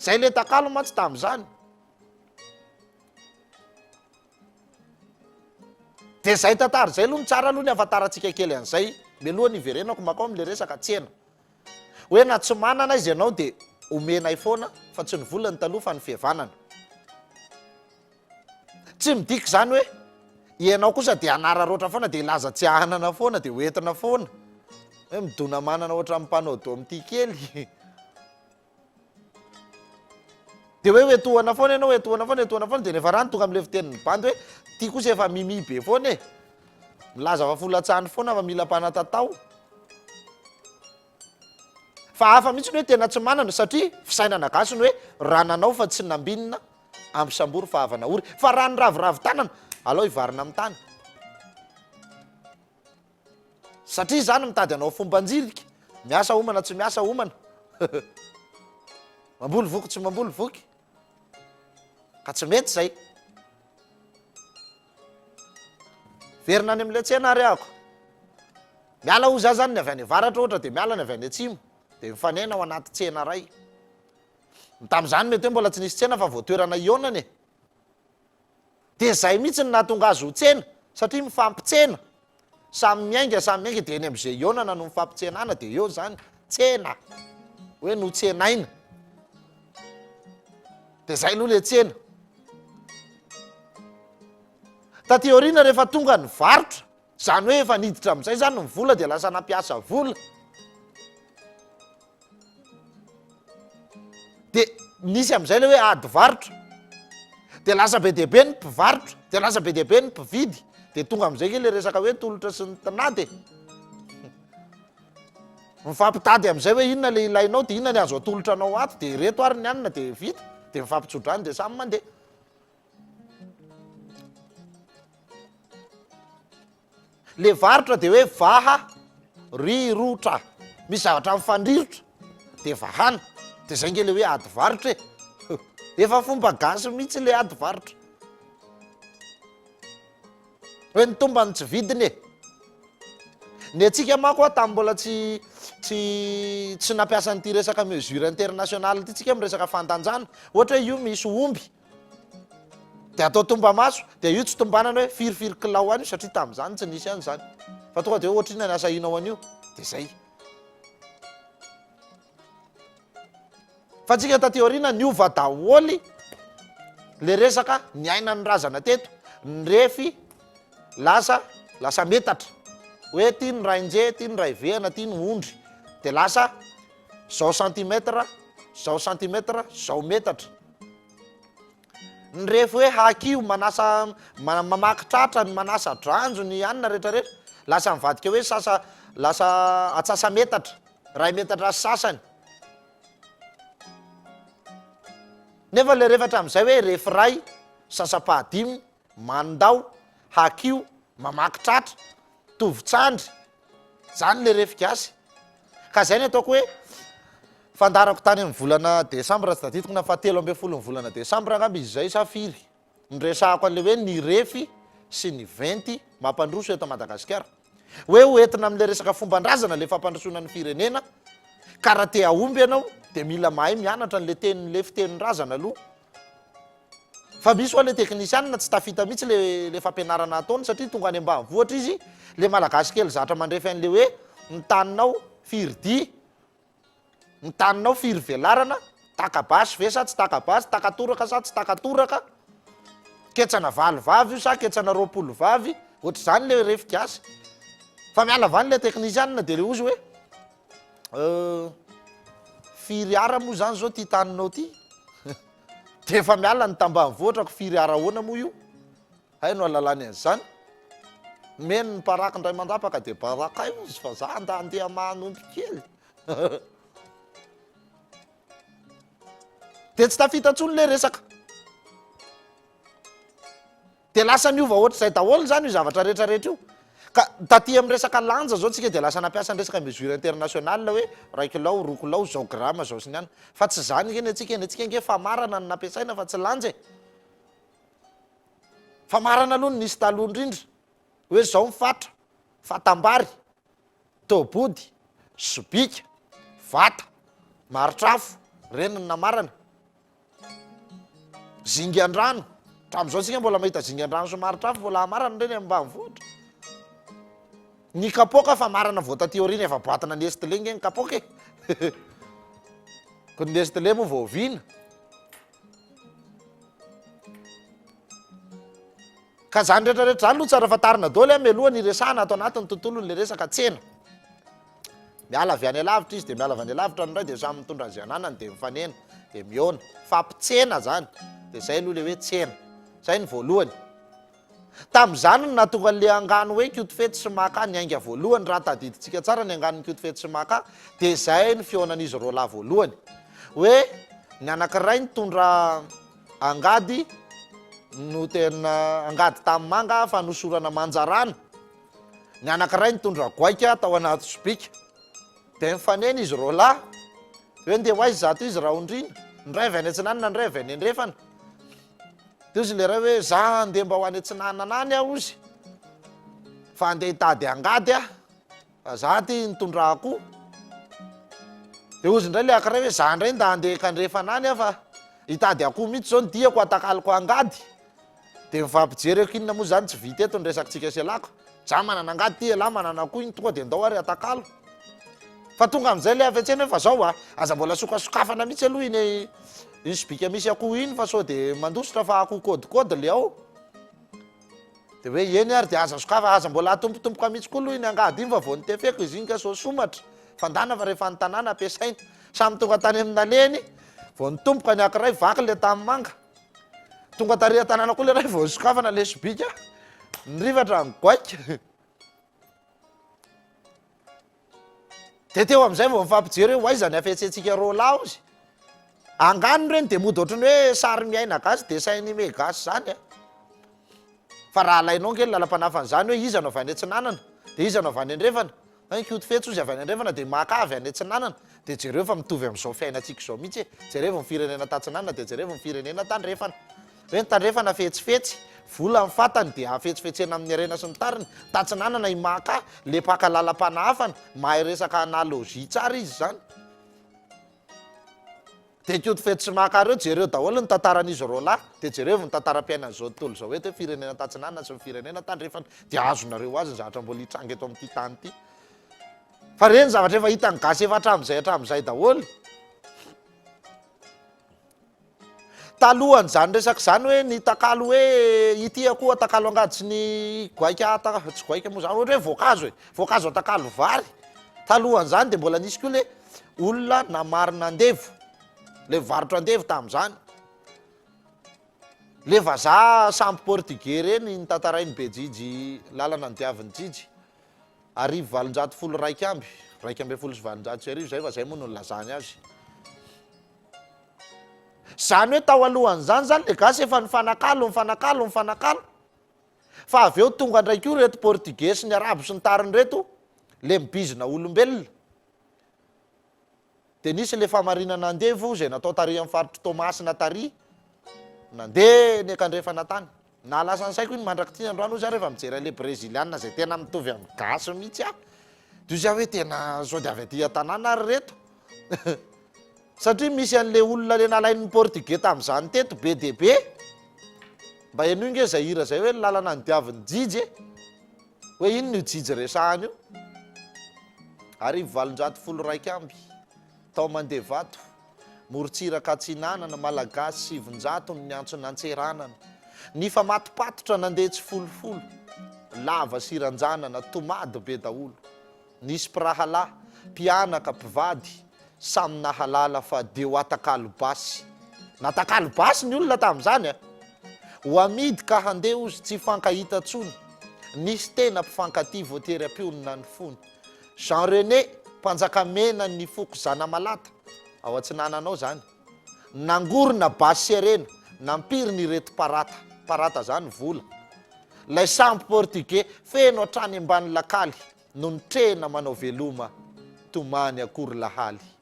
zay le takalo matsy tam'izany de zay tantara zay aloha ny tsara aloha ny afataratsika kely an'izay meloha ny iverenako makao am'le resaka tsena hoe na tsy manana izy ianao de omenay foana fa tsy ny vola ny taloha fa ny fihavanana tsy midika zany hoe ianao kosa de anararoatra foana de laza tsy ahanana foana de hoentina foana hoe midona manana ohatra mpanao do am'ty kely de hoe etohana foana ianao etohana foana de nefa rano tonga am'le fitenin'ny bandy hoe ty kosa efa mimi be foana e milaza fa folatsahany foana fa mila mpanatatao fa hafa mihitsy ny hoe tena tsy manana satria fisainana gasy ny hoe rananao fa tsy nambinina ampy sambory fa havana ory fa raha ny ravoravo tanana alao ivarina amin'ny tany satria zany mitady anao fombanjirika miasa omana tsy miasa omana mamboly voky tsy mamboly voky ka tsy mety zay verina any am'le tsena ary ako miala ho za zany ny avy any avaratra ohatra de miala ny avy any atsimo de mifanena ao anaty tsena ray tam'izany mety hoe mbola tsy nisy tsena fa voatoerana ionany e de zay mihitsy ny nahatonga azy ho tsena satria mifampitsena samy miainga de eny am'izay ionana no mifampitsenana de eo zany tsena hoe no tsenaina de zay aloha le tsena taty aoriana rehefa tonga ny varotra zany hoe efa niditra am'izay zany ny vola de lasa nampiasa vola de nisy am'izay le hoe ady varotra de lasa be dehibe ny mpivarotra de lasa be dehibe ny mpividy de tonga am'izay ke le resaka hoe tolotra sy ny tanady mifampitady am'izay hoe inona le ilainao de inona ny azo atolotra anao ato de reto ary ny anina de vita de mifampitsodrany de samy mandeha. Le varotra de hoe vaha rirotra, misy zavatra mifandrirotra de vahana de zay nge le hoe ady varotra efa fomba gasy mihitsy le ady varotra hoe ny tombany tsy vidiny ny atsika manko a tamin'ny mbola tsy nampiasa n'ity resaka mesure internationale ty tsika miresaka fandanjana ohatra hoe io misy omby de atao tomba maso de io tsy tombanana hoe firifiry kilao any io satria tam'izany tsy nisy any zany fa tonga de hoe ohatra ina ny asa inao an'io de zay. Fa tsika taty aoriana niova daholy le resaka ny ainan'ny razana teto nyrefy lasa metatra hoe ty ny raindje ty ny ray vehana ty ny ondry de lasa zao centimetre zao metatra nyrefy hoe hakio manasa mamaky tratra ny manasa dranjo ny anina rehetrarehetra lasa mivadika hoe lasa atsasa metatra ray metatra sasany nefa le rehefatra am'izay hoe refy ray sasapahadimy mandao hakio mamaky tratra tovitsandry zany le refy gasy ka zay ny ataoko hoe fandarako tany amin'ny volana desambra tsy taditiko na fahatelo amby folo ny volana desambra angamby izy zay safiry nyresahako an'le hoe ny refy sy ny venty mampandroso eto Madagasikara hoe hoentina am'le resaka fombandrazana le fampandrosona ny firenena karaha te aomby ianao de mila mahay mianatra n'le le fiteninrazana aloha fa misy ho le teknisianina tsy tafita mihitsy le fampianarana ataony satria tonga any ambanivohatra izy le malagasy kely zatra mandrefy an'le hoe nytaninao firidi nytaninao firy velarana takabasy ve sa tsy takabasy takatoraka sa tsy takatoraka ketsana valo vavy io sa ketsana roapolo vavy ohatra zany le refy gasy fa miala vany le teknisianina de le ozy hoe firy ara moa zany zao ty taninao ty de efa miala ny tambanivohatrako firy ara hoana moa io hay no alalany an'zany meno ny paraky ndray mandapaka de barakay izy fa za nda andeha mahanompy kely de tsy tafita ntsony le resaka de lasa niova ohatra zay daholo zany io zavatra rehetrarehetra io ka taty amin'ny resaka lanja zao tsika de lasa nampiasa ny resaka mesure international hoe ray kilao roa kilao zao grama zao sy ny any fa tsy zany eny atsika nge famarana ny nampiasaina fa tsy lanja famarana aloha ny nisy taloha indrindra hoe zao mifatra fatambary tobody sobika vata maritrafo reny ny namarana zingy andrano tram'izao tsika mbola mahita zingy andrano sy maritrafo mbola hamarana reny ambanivohitra ny kapoka fa marana voataty orina efa boatina Nestlé nge ny kapoka ko ny Nestlé moa voavina ka zany rehetrarehetra zany aloha tsara fatarina daholo mialoha ny resahana ato anatin'ny tontolon'le resaka tsena miala avy any alavitra izy de miala avy any alavitra nyray de samy mitondra an'izay ananany de mifanena de miona fampitsena zany de zay aloha le hoe tsena zay ny voalohany tam'izany no natonga le angano hoe kiotofety sy maka ny ainga voalohany raha tadiditsika tsara ny anganony kiotofety sy maka de zay ny fionan'izy roa lahy voalohany hoe ny anankiray nitondra angady no tena angady tamin'ny manga fa nosorana manjarana ny anankiray nitondra goaika tao anaty sobika de mifanena izy roa lahy de hoe ndeha ho aizy zato izy raha ondrina ndray avy any antsinanana ndray avy any andrefana de ozy le ray hoe za ndeha mba ho any antsinanana any aho ozy fa andeha hitady angady a fa za ty nitondrako de ozy ndray le ankiray hoe za ndray nda andeha kandrefana any a fa hitady akoho mihitsy zao nidiako atakaloko angady de mifampijereko inona moa zany tsy vita eto nyresakitsika selako za manana angady ty lahy manana akoho iny tonga de ndao ary atakalo fa tonga am'izay le avy atsena hoe fa zao a aza mbola sokasokafana mihitsy aloha iny sobika misy akoho iny fa sao de mandositra fa akoho kodikody le ao de hoe eny ary de aza sokafa aza mbola atompotompoka mihitsy koa aloha iny angady iny fa vao nitefeko izy iny ka sao somatra fandana fa rehefa nytanàna ampiasaina samy tonga tany amin'naleny vao nitompoka ny ankiray vaky le tamin'ny manga tonga taria tanàna koa le ray vao sokafana le sobika nyrivatra migoaika de teo am'izay vao mifampijery hoe aizany afetsentsika rolao zy angano reny de mody ohatrany hoe sary miaina gasy de sainy me gasy zany fa raha alainao ngely lalam-panafan'zany hoe iza anao avy any antsinanana de iza anao avy any andrefana kiotofetso izy avy any andrefana de maka avy any antsinanana de jereo fa mitovy am'izao fiainantsika zao mihitsy jereo firenena tatsinanana de jereo firenena tandrefana hoe tandrefana fetsifetsy vola mifatany de afetsifetsena amin'ny arena sy ny tariny tatsinanana imaka le paka lalam-panahafana mahay resaka analogie tsara izy zany de kiotofetsy sy maka reo jereo daholo ny tantaran'izy ro lahy de jereo ny tantaram-piainany zao tontolo zao hoe firenena tatsinanana sy firenena tandrefana de azonareo azy ny zavatra mbola hitranga eto amin'ity tany ity fa reny zavatra efa hitany gasy efa hatram'izay daholo talohany zany resaka zany hoe ny takalo hoe ity akoa takalo angady sy ny goaika tsy goaika moa zany ohatra hoe voankazo atakalo vary talohany zany de mbola nisy koa le olona namarina andevo le varotra andevo tam'zany le vazaha samby portugais reny ny tantarainy be jijy lalana ny diaviny jijy arivo valonjato folo raiky amby folo sy valonjato sy arivo zay fa zay moa no nilazany azy zany hoe tao alohan'zany zany le gasy efa nifanakalo fa avy eo tonga ndraiky io reto portugais sy ny arabo sy ny tariny reto le mibizina olombelona de nisy le famarinana andevo zay natao tary amin'ny faritry tomasina tary nandeha nekandrefana tany na lasa ny saiko iny mandraky ty androany o za rehefa mijery le breziliana zay tena mitovy amin'ny gasy mihitsy de za hoe tena sao de avy aty an-tanàna ary reto satria misy an'le olona le nalain'ny portugais tam'izany teto be de be mba eno nge zay hira zay hoe lalana ny diaviny jijy hoe ino ny jijy resahany io arivo valonjato folo raiky amby tao mandeha vato morotsiraka tsinanana malagasy sivin-jato ny antsony antseranana ny fa matopatotra nandeha tsy folofolo lava siranjanana tomady be daholo nisy mpirahala mpianaka mpivady samy nahalala fa de ho atakalo-basy natakalo-basy ny olona tam'izany ho amidy ka handeha ozy tsy fankahita tsony nisy tena mpifankaty voatery ampionina ny fony Jean René mpanjakamena ny foko zana malata ao antsinananao zany nangorona basy serena nampiry ny reto parata zany vola lay samby portugais feno hatrany ambany lakaly no nitrena manao veloma tomany akory lahaly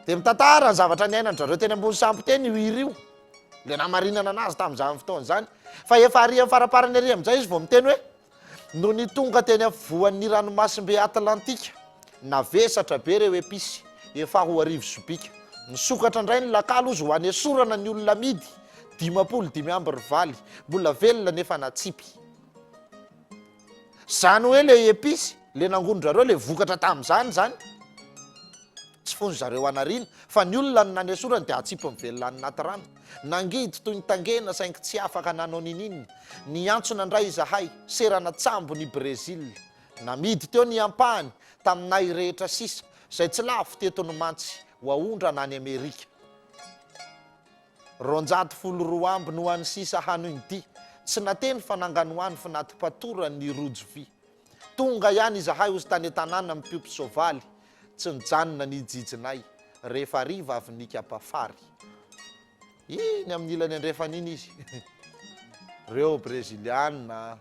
de mitantara ny zavatra ny ainandrareo teny ambony sambo teny io hira io le namarinana anazy tam'izany fotoana zany fa efa ary amin'ny faraparany ary am'izay izy vao miteny hoe no ny tonga teny avoan'ny ranomasimbe atlantika navesatra be reo episy efa ho arivo sobika nisokatra indray ny lakalo izy ho anesorana ny olona midy 5 mbola velona nefa natsipy zany hoe le episy le nangonondrareo le vokatra tam'izany zany tsy fony zareo anarina fa ny olona ny nanesorany de atsipy mivelona any naty rano nangidy toy ny tangena saingy tsy afaka nanao ninininy ny antsona ndray izahay serana tsambo ny Brésil namidy teo ny ampahany taminay rehetra sisa zay tsy lafo tetony mantsy ho aondra nany Amerika 200 amby no any sisa hanoiny dy tsy nateny fa nanganoany fa naty-patora ny rojo vy tonga ihany izahay ozy tany tanàna mipiompy sovaly tsy nijanona ny jijinay rehefa ariva avy nika apafary iny amin'ny ilany andrefana iny izy reo breziliana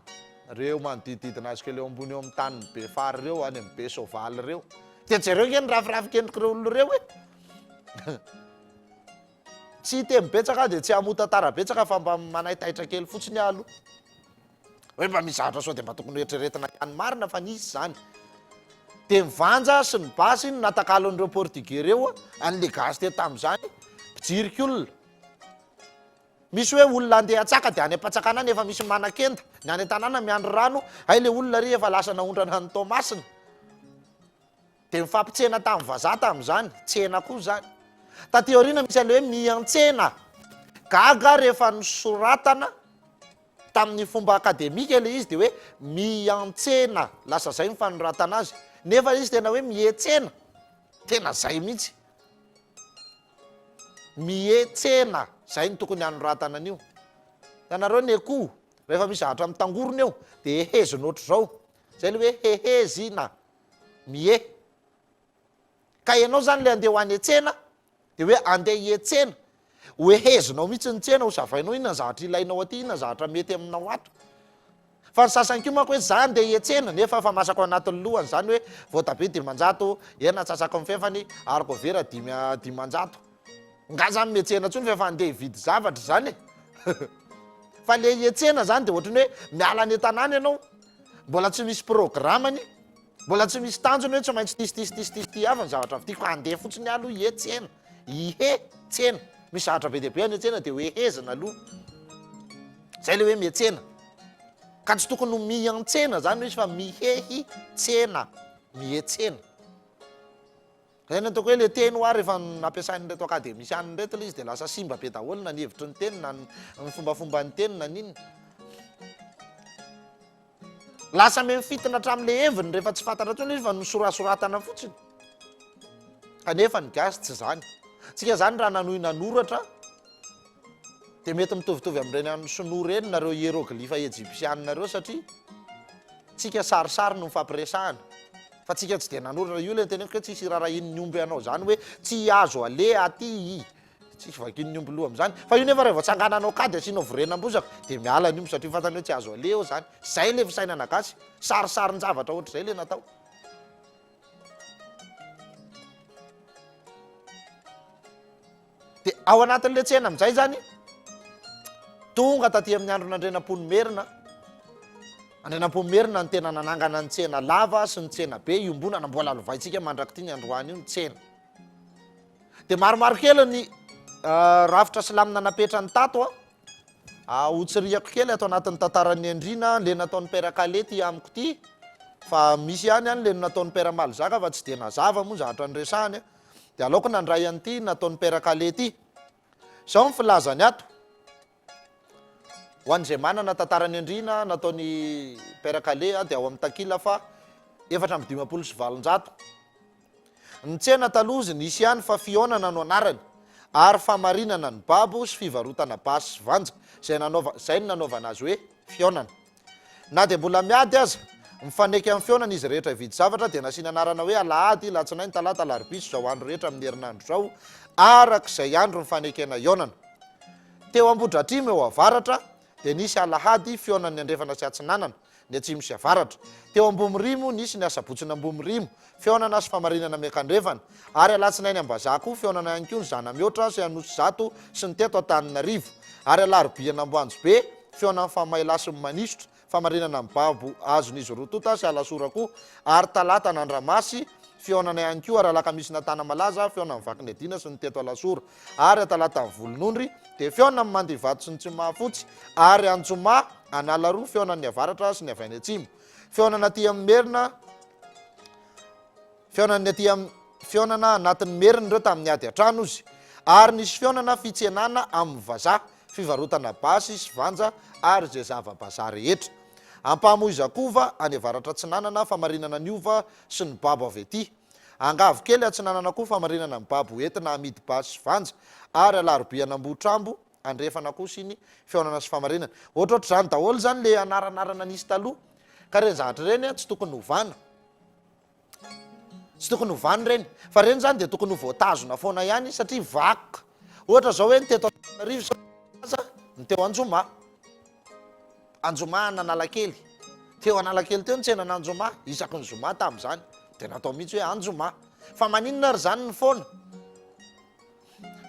reo manodididina azy kely eo ambony eo amin'ny tany be fary reo any amin'ny be sovaly reo de jereo nge ny ravirafy-kendriky reo olo reo tsy te mibetsaka de tsy amotantara betsaka fa mba manaitaitra kely fotsiny alo hoe mba misy zavatra sao de mba tokony eritreretina ihany marina fa nisy zany de mivanja sy ny basy ny natakalon'ireo portugais reo an'le gasy te tam'izany mpijirik' olona misy hoe olona andeha atsaka de any ampatsakana any efa misy manan-kenda ny any an-tanàna miandro rano hay le olona ry efa lasa naondrana ny Tomasina de mifampitsena tamin'ny vazaha tam'izany tsena koa zany taty aoriana misy an'le hoe miantsena gaga rehefa nisoratana tamin'ny fomba akademika le izy de hoe miantsena lasa zay ny fanoratana azy nefa izy tena hoe mietsena tena zay mihitsy mietsena zay ny tokony anoratana an'io tanareo ny akoho rehefa misy zahatra amin'ny tangorony eo de heheziny ohatr' zao zay le hoe hehezy na mie ka ianao zany le andeha ho any etsena de hoe andeha hietsena hoehezinao mihitsy ny tsena ho zavainao inona zavatra ilainao aty inona zavatra mety aminao ato fa ny sasany keo manko hoe za andeha hietsena nefa fa masako ao anatin'ny lohany zany hoe voatabia 500 ena tsasako amin'ny fefany haricot vert 500 nga zany mietsena ntsony fa efa andeha hividy zavatra zany e fa le hietsena zany de ohatrany hoe miala ny tanàna ianao mbola tsy misy programany mbola tsy misy tanjony hoe tsy maintsy tisy avy ny zavatra vitiko andeha fotsiny aloha hietsena ihetsena misy zavatra be deabe any etsena de hoe hezina aloha zay le hoe mietsena ka tsy tokony miantsena zany hoe izy fa mihehy tsena mietsena zay ny ataoko hoe le teny ho ary rehefa nampiasainy reto akademisiany reto le izy de lasa simba be daholo na ny hevitry ny teny na ny fombafomba ny teny na n'inona lasa me mifitina hatramin'le heviny rehefa tsy fantatra tsony izy fa nosorasoratana fotsiny kanefa ny gasy tsy zany tsika zany raha nanohy nanoratra de mety mitovitovy amin'ireny any sinoa reny nareo hieroglyphe egyptianareo satria tsika sarisary no mifampiresahana fa tsika tsy de nanoratra io le teneniko hoe tsisy raharahin'ny omby anao zany hoe tsy azo ale aty tsisy vakin'ny omby loha am'zany fa io nefa rehefa tsangananao ka de asianao vorenam-bozaka de miala ny omby satria fantany hoe tsy azo ale eo zany zay le fisainana gasy sarisarin-javatra ohatra zay le natao de ao anatin'le tsena am'izay zany tonga taty amin'ny andro n'andrenam-ponimerina andrenam-pomerina ny tena nanangana ny tsena lava sy ny tsena be iombonana mbola lovaitsika mandraky ty ny androany io ny tsena de maromaro kely ny rafitra silamina napetra ny tato hotsiriako kely atao anatin'ny tantaran'ny andrina le nataon'ny perakalety amiko ty fa misy ihany any le nataon'ny peramalzaka fa tsy de nazava moa zavatra ny resahany de aloako nandray an'ity nataon'ny perakalety zao ny filazany ato ho an'izay manana tantarany andrina nataony perakale de ao amin'ny takila fa 427 ny tsena talozy nisy ihany fa fionana no anarany ary famarinana ny babo sy fivarotana basy sy vanja zay ny nanaovana azy hoe fionana na de mbola miady aza mifaneky amin'ny fionana izy rehetra hividy zavatra de nasiana anarana hoe alahady latsinainy talata larobisy zao andro rehetra amin'ny herinandro zao arak'izay andro mifanekena ionana teo ambodratrimy eo avaratra de nisy alahady fionan'ny andrefana sy atsinanana ny atsimo sy avaratra teo ambomirimo nisy ny asabotsina ambomirimo fionana sy famarinana miakandrefana ary alatsinainy ambazako fionana ihany koa ny zana mihoatra sy anosy zato sy ny teto atanina rivo ary alarobiana amboanjo be fionana famay lasy manisotra famarinana amin'ny babo azon'izy rotota sy alasorako ary talata nandramasy fionana ihany koa ary alaka misy natana malaza fionana mivakiny adina sy ny teto alasora ary atalata amin'ny volonondry de fionana mandivato sy ny tsoma fotsy ary antsoma analaroa fionan'ny avaratra sy ny avainy atsimo fionana aty amin'ny merina fionana anatin'ny merina ireo tamin'ny ady atrano izy ary nisy fionana fitsenana amin'ny vazaha fivarotana basy sy vanja ary zay zava-bazaha rehetra ampahamoizakova any avaratra tsinanana famarinana ny ova sy ny babo avy aty angavo kely atsinanana koa famarinana ny babo entina amidy basy sy vanja ary alarobiana ambotrambo andrefana koa sy ny fionana sy famarinana ohatroatra zany daholo zany le anaranarana nisy taloha ka reny zavatra reny tsy tokony hovana tsy tokony hovany reny fa reny zany de tokony voatazona foana ihany satria vakoka ohatra zao hoe nyteto rivo ny teo anjoma anjoma nanalakely teo analakely teo ny tsenan'anjoma isaky ny zoma tam'zany de natao mihitsy hoe anjoma fa maninona ry zany ny foana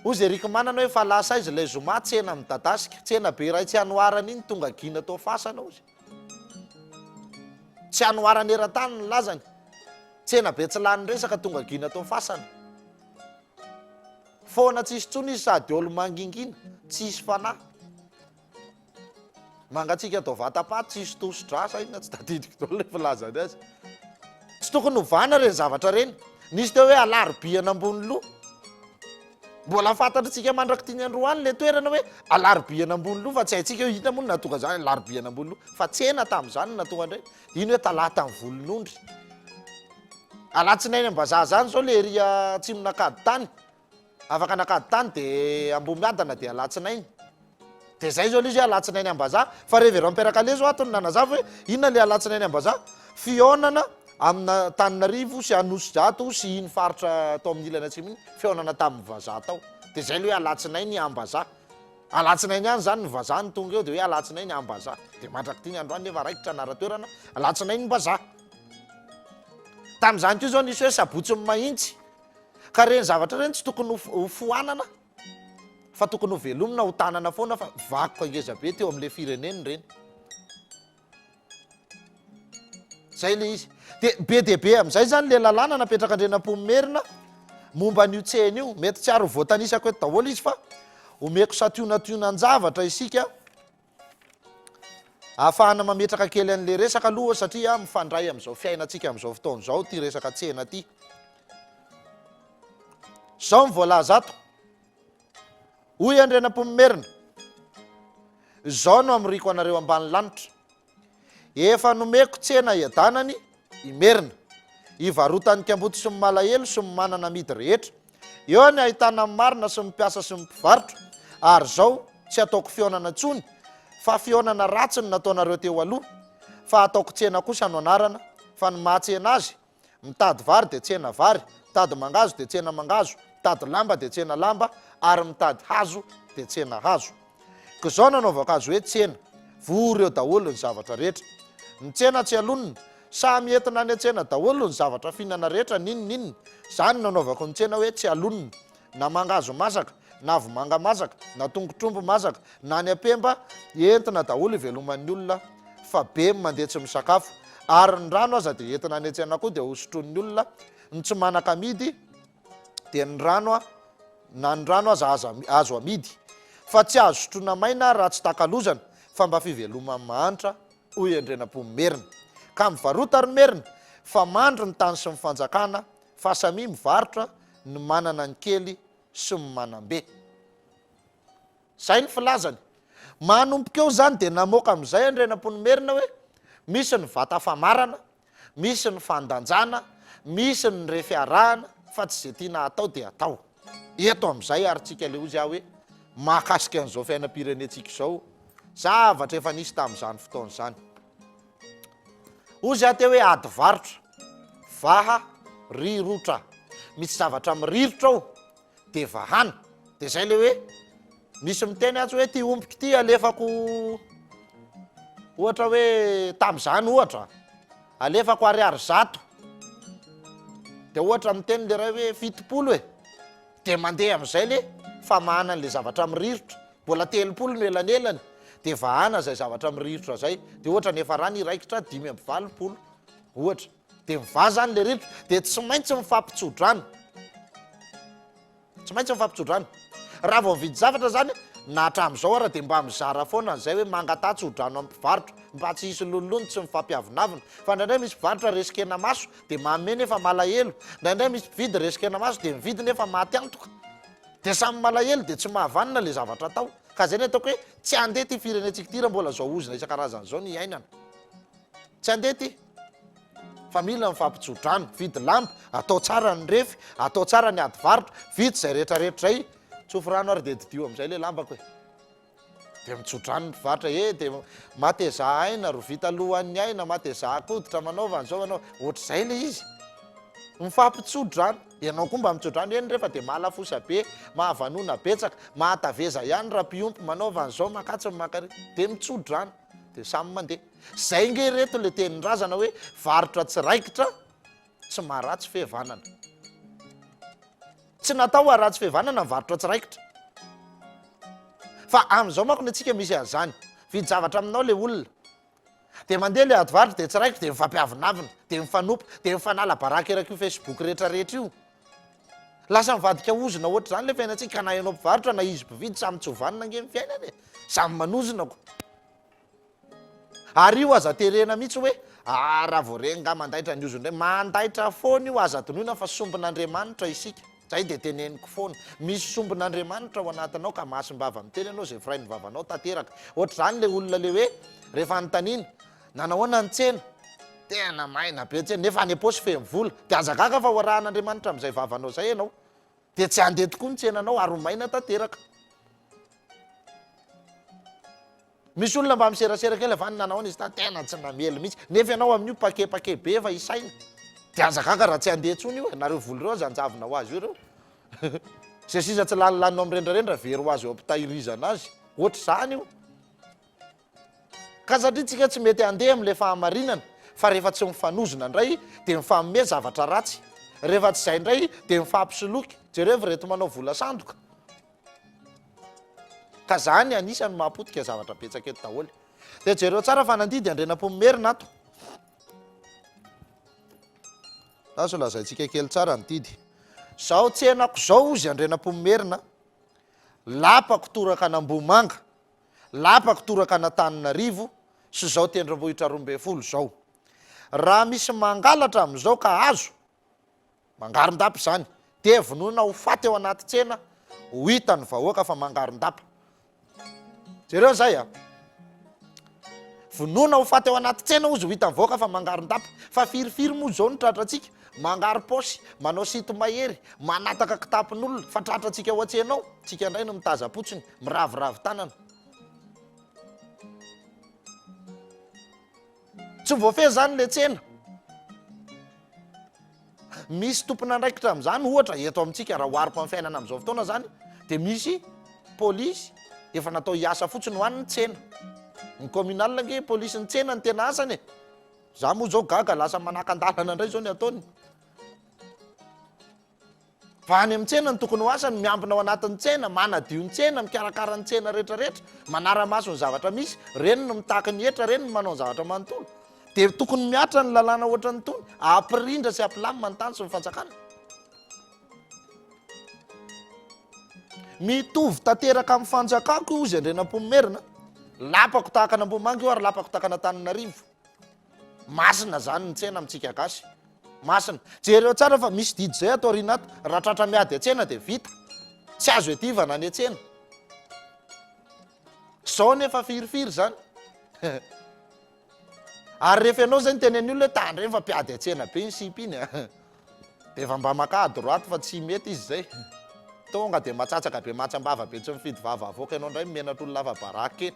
ozy erika manana hoe fa lasa izy lay zoma tsena midadasika tsena be ray tsy anoarana iny tonga gina tao fasana ozy tsy anoarany eran-tany ny lazany tsena be tsy lany resaka tonga gina tao fasana foana tsisy tsony izy sady olo mangingina tsisy fanahy mangatsika atao vatapaty tsisy toso-drasa ina tsy tadidiko tao le filazany azy tsy tokony hovana reny zavatra reny nisy teo hoe alarobiana ambony loha mbola fantatritsika mandraky tiany androany le toerana hoe alarobiana ambony loha fa tsy haitsika hoe hita moa natonga zany alarobiana ambony loha fa tsena tam'zany natonga ndray iny hoe talata amin'ny volonondry alatsinainy ambazaha zany zao le ria tsimon-nakady tany afaka nakady tany de ambomiadana de alatsinainy dia zay zao izy hoe alatsinainy ambazaha fa rehefa ero ampiarakale zao atony nanazava hoe inona le alatsinainy ambazaha fionana amina Taninarivo sy Anosijato sy iny faritra atao amin'ny ilana atsimo iny fionana tamin'ny vazaha tao dia zay le hoe alatsinainy ambazaha alatsinainy ihany zany ny vazaha ny tonga eo dia hoe alatsinainy ambazaha dia mandraky ty ny androany nefa raikitra anara-toerana alatsinainy mbazaha tamin'izany koa zao nisy hoe sabotsy mahitsy ka reny zavatra reny tsy tokony ho foanana fa tokony ho velomina ho tanana foana fa vakoka ngeza be teo amin'le fireneny reny zay le izy dia be dia be amin'izay zany le lalàna napetraka andrenam-pomerina momba n'io tsena io mety tsy ary ho voatanisako eto daholo izy fa omeko sationationan-javatra isika ahafahana mametraka kely an'le resaka aloha satria mifandray amin'izao fiainantsika amin'izao fotoan'izao ty resaka tsena ty zao mivoalaza ato hoy andrenam-pomerina zao no amriko anareo ambany lanitra efa nomeko tsena iadanany imerina ivarotany kamboty sy malahelo sy manana midy rehetra eo ny ahitana marina sy mipiasa sy mpivarotra ary zao tsy ataoko fionana tsony fa fionana ratsy ny nataonareo teo aloha fa ataoko tsena kosa no anarana fa ny mahatsena azy mitady vary dia tsena vary mitady mangazo dia tsena mangazo mitady lamba dia tsena lamba ary mitady hazo dia tsena hazo ko zao nanaovako azy hoe tsena vory eo daholo ny zavatra rehetra ny tsena tsy alonina samy entina any an-tsena daholo ny zavatra fihinana rehetra ninninina zany nanaovako ny tsena hoe tsy alonina na mangazo masaka na vomanga masaka na tongotrombo masaka na ny apemba entina daholo iveloman'ny olona fa be mandeha tsy misakafo ary ny rano aza dia entina any an-tsena koa dia hosotron'ny olona ny tsy manakamidy dia ny rano na ny rano azo amidy fa tsy azo sotrona maina raha tsy takalozana fa mba fivelomany mahantra hoy andrenam-pomerina ka mivarota ary merina fa mandry ny tany sy mifanjakana fa samy mivarotra ny manana ny kely sy ny manam-be zay ny filazany manompoka eo zany dia namoaka amin'izay andrenam-pomerina hoe misy ny vata famarana misy ny fandanjana misy ny refiarahana fa tsy zay tiana atao dia atao eto amin'izay ary tsika le ozy ah hoe mahakasika an'izao fiainam-pirenentsika izao zavatra efa nisy tamin'izany fotoana izany ozy aho teo hoe ady varotra vaha rirotra misy zavatra mirirotra ao dia vahana dia zay le hoe misy miteny atsy hoe ty ompiky ty alefako ohatra hoe tamin'izany ohatra alefako ariary zato dia ohatra miteny le ray hoe fitopolo hoe dia mandeha amin'izay le famahana n'le zavatra mirirotra mbola telopolo no elanelany dia vahana zay zavatra mirirotra zay dia ohatra nefa rany iraikitra 5 ohatra dia mivaha zany le rirotra dia tsy maintsy mifampitsodrano tsy maintsy mifampitsodrano raha vao mividy zavatra zany na hatramin'izao ara dia mba mizara foana zay hoe mangatà-tsodrano amin'ny mpivarotra mba tsy hisy lolony tsy mifampiavinavina fa indraindray misy mpivarotra resikena maso dia manome nefa malahelo indraindray misy mpividy resikena maso dia mividy nefa maty antoka dia samy malahelo dia tsy mahavanina le zavatra atao ka zay ny ataoko hoe tsy andeha ty firenentsika ty raha mbola zao ozina isan-karazany zao ny iainana tsy andeha ty fa mila mifampitsodrano vidy lamba atao tsara ny refy atao tsara ny ady varotra vidy zay rehetrarehetra zay tsofo rano ary dia didio amin'izay le lambako hoe dia mitsodrano ny mpivarotra dia mateza aina ro vita alohan'ny aina mateza akoditra manaova an'izao manao ohatr'izay le izy mifampitsodrano ianao koa mba mitsodrano eny rehefa dia mahalafosa be mahavanona betsaka mahataveza ihany raha mpiompy manaova an'izao makatsy makare dia mitsodrano dia samy mandeha zay nge reto le tenin-drazana hoe varotra tsy raikitra tsy maharatsy fihavanana tsy natao aratsy fihavanana mivarotra tsy raikitra fa amin'izao manko ny atsika misy an'izany vidy zavatra aminao le olona dia mandeha le ady varotra dia tsy raikitra dia mifampiavinavina dia mifanompo dia mifanala baraka erak'io Facebook rehetrarehetra io lasa mivadika ozona ohatra zany le fiainantsika ka na ianao mpivarotra na izy mpividy samy tsy hovanina nge mifiainany samy manozonako ary io aza terena mihitsy hoe raha vao reny nga mandaitra ny ozondray mandaitra foana io aza tonoina fa sombin'Andriamanitra isika zay dia teneniko foana misy sombin'Andriamanitra ao anatinao ka mahasombava miteny anao zay firay ny vavanao tanteraka ohatra zany le olona le hoe rehefa anytanina nanahoana ny tsena tena maina be tsena nefa any aposy fe mivola dia azagaka fa hoarahan'Andriamanitra amin'izay vavanao zay ianao dia tsy andeha tokoa ny tsenanao ary ho maina tanteraka misy olona mba miserasera kely avany nanao izy tena tsy namely mihitsy nefa ianao amin'io pakepake be fa isaina de azakaka raha tsy andeha tsony io nareo voly reo zanjavina ho azy io reo zay sisa tsy lanilanino am'rendrarendra very ho azy eo ampitahirizana azy ohatra zany io ka satria tsika tsy mety andeha am'le fahamarinana fa rehefa tsy mifanozona indray de mifamme zavatra ratsy rehefa tsy zay indray de mifampisoloky jereo fa reto manao vola sandoka ka zany anisany mahapotika zavatra betsaka eto daholo de jereo tsara fa nandidy andrenam-pomerina ato aso lazaintsika kely tsara nididy zao tsenako zao izy andrenam-pomerina lapako toraka an'Ambomanga lapako toraka an'Antananarivo sy zao tendrombohitra 12 zao raha misy mangalatra am'izao ka azo mangaron-dapa zany de vonona ho faty eo anaty tsena ho hitany vahoaka fa mangaron-dapa jereo zay a vonona ho faty eo anaty tsena ozy ho hitany vahoaka fa mangaron-dapa fa firifiry moa zao ny tratratsika mangaro posy manao sito mahery manataka kitapin'olona fa tratratsika ao an-tsenao tsika indray no mitazapotsiny miraviravy tanana tsy voafehy zany le tsena misy tompona andraikitra am'zany ohatra eto amintsika raha hoariko amin'ny fiainana am'izao fotoana zany de misy polisy efa natao hiasa fotsiny ho an'ny tsena ny communal nge polisy ny tsena ny tena asany za moa zao gaga lasa manakandalana indray zao ny ataony fa any amin'ny tsena ny tokony ho asany miambina ao anatin'ny tsena manadio ny tsena mikarakara ny tsena rehetrarehetra manara-maso ny zavatra misy reny no mitaky ny hetra reny no manao ny zavatra manontolo de tokony miatra ny lalàna ohatra ny tony ampirindra sy ampilamy manontany sy mifanjakana mitovy tanteraka amin'ny fanjakako izy andrenam-pomerina lapako tahaka an'Ambomanga io ary lapako tahaka an'Antananarivo masina zany ny tsena amitsika gasy masina jereo tsara fa misy didy zay atao rinato raha tratra miady atsena de vita tsy azo etivana ny atsena zao nefa firifiry zany ary rehefa ianao zay ny tenen'ny olona hoe tandreny fa mpiady atsena be ny sipy iny de efa mba maka droite fa tsy mety izy zay tonga de matsatsaka be matsambava be tsy mifidy vava avoaka ianao indray menatra olona lava baraky kely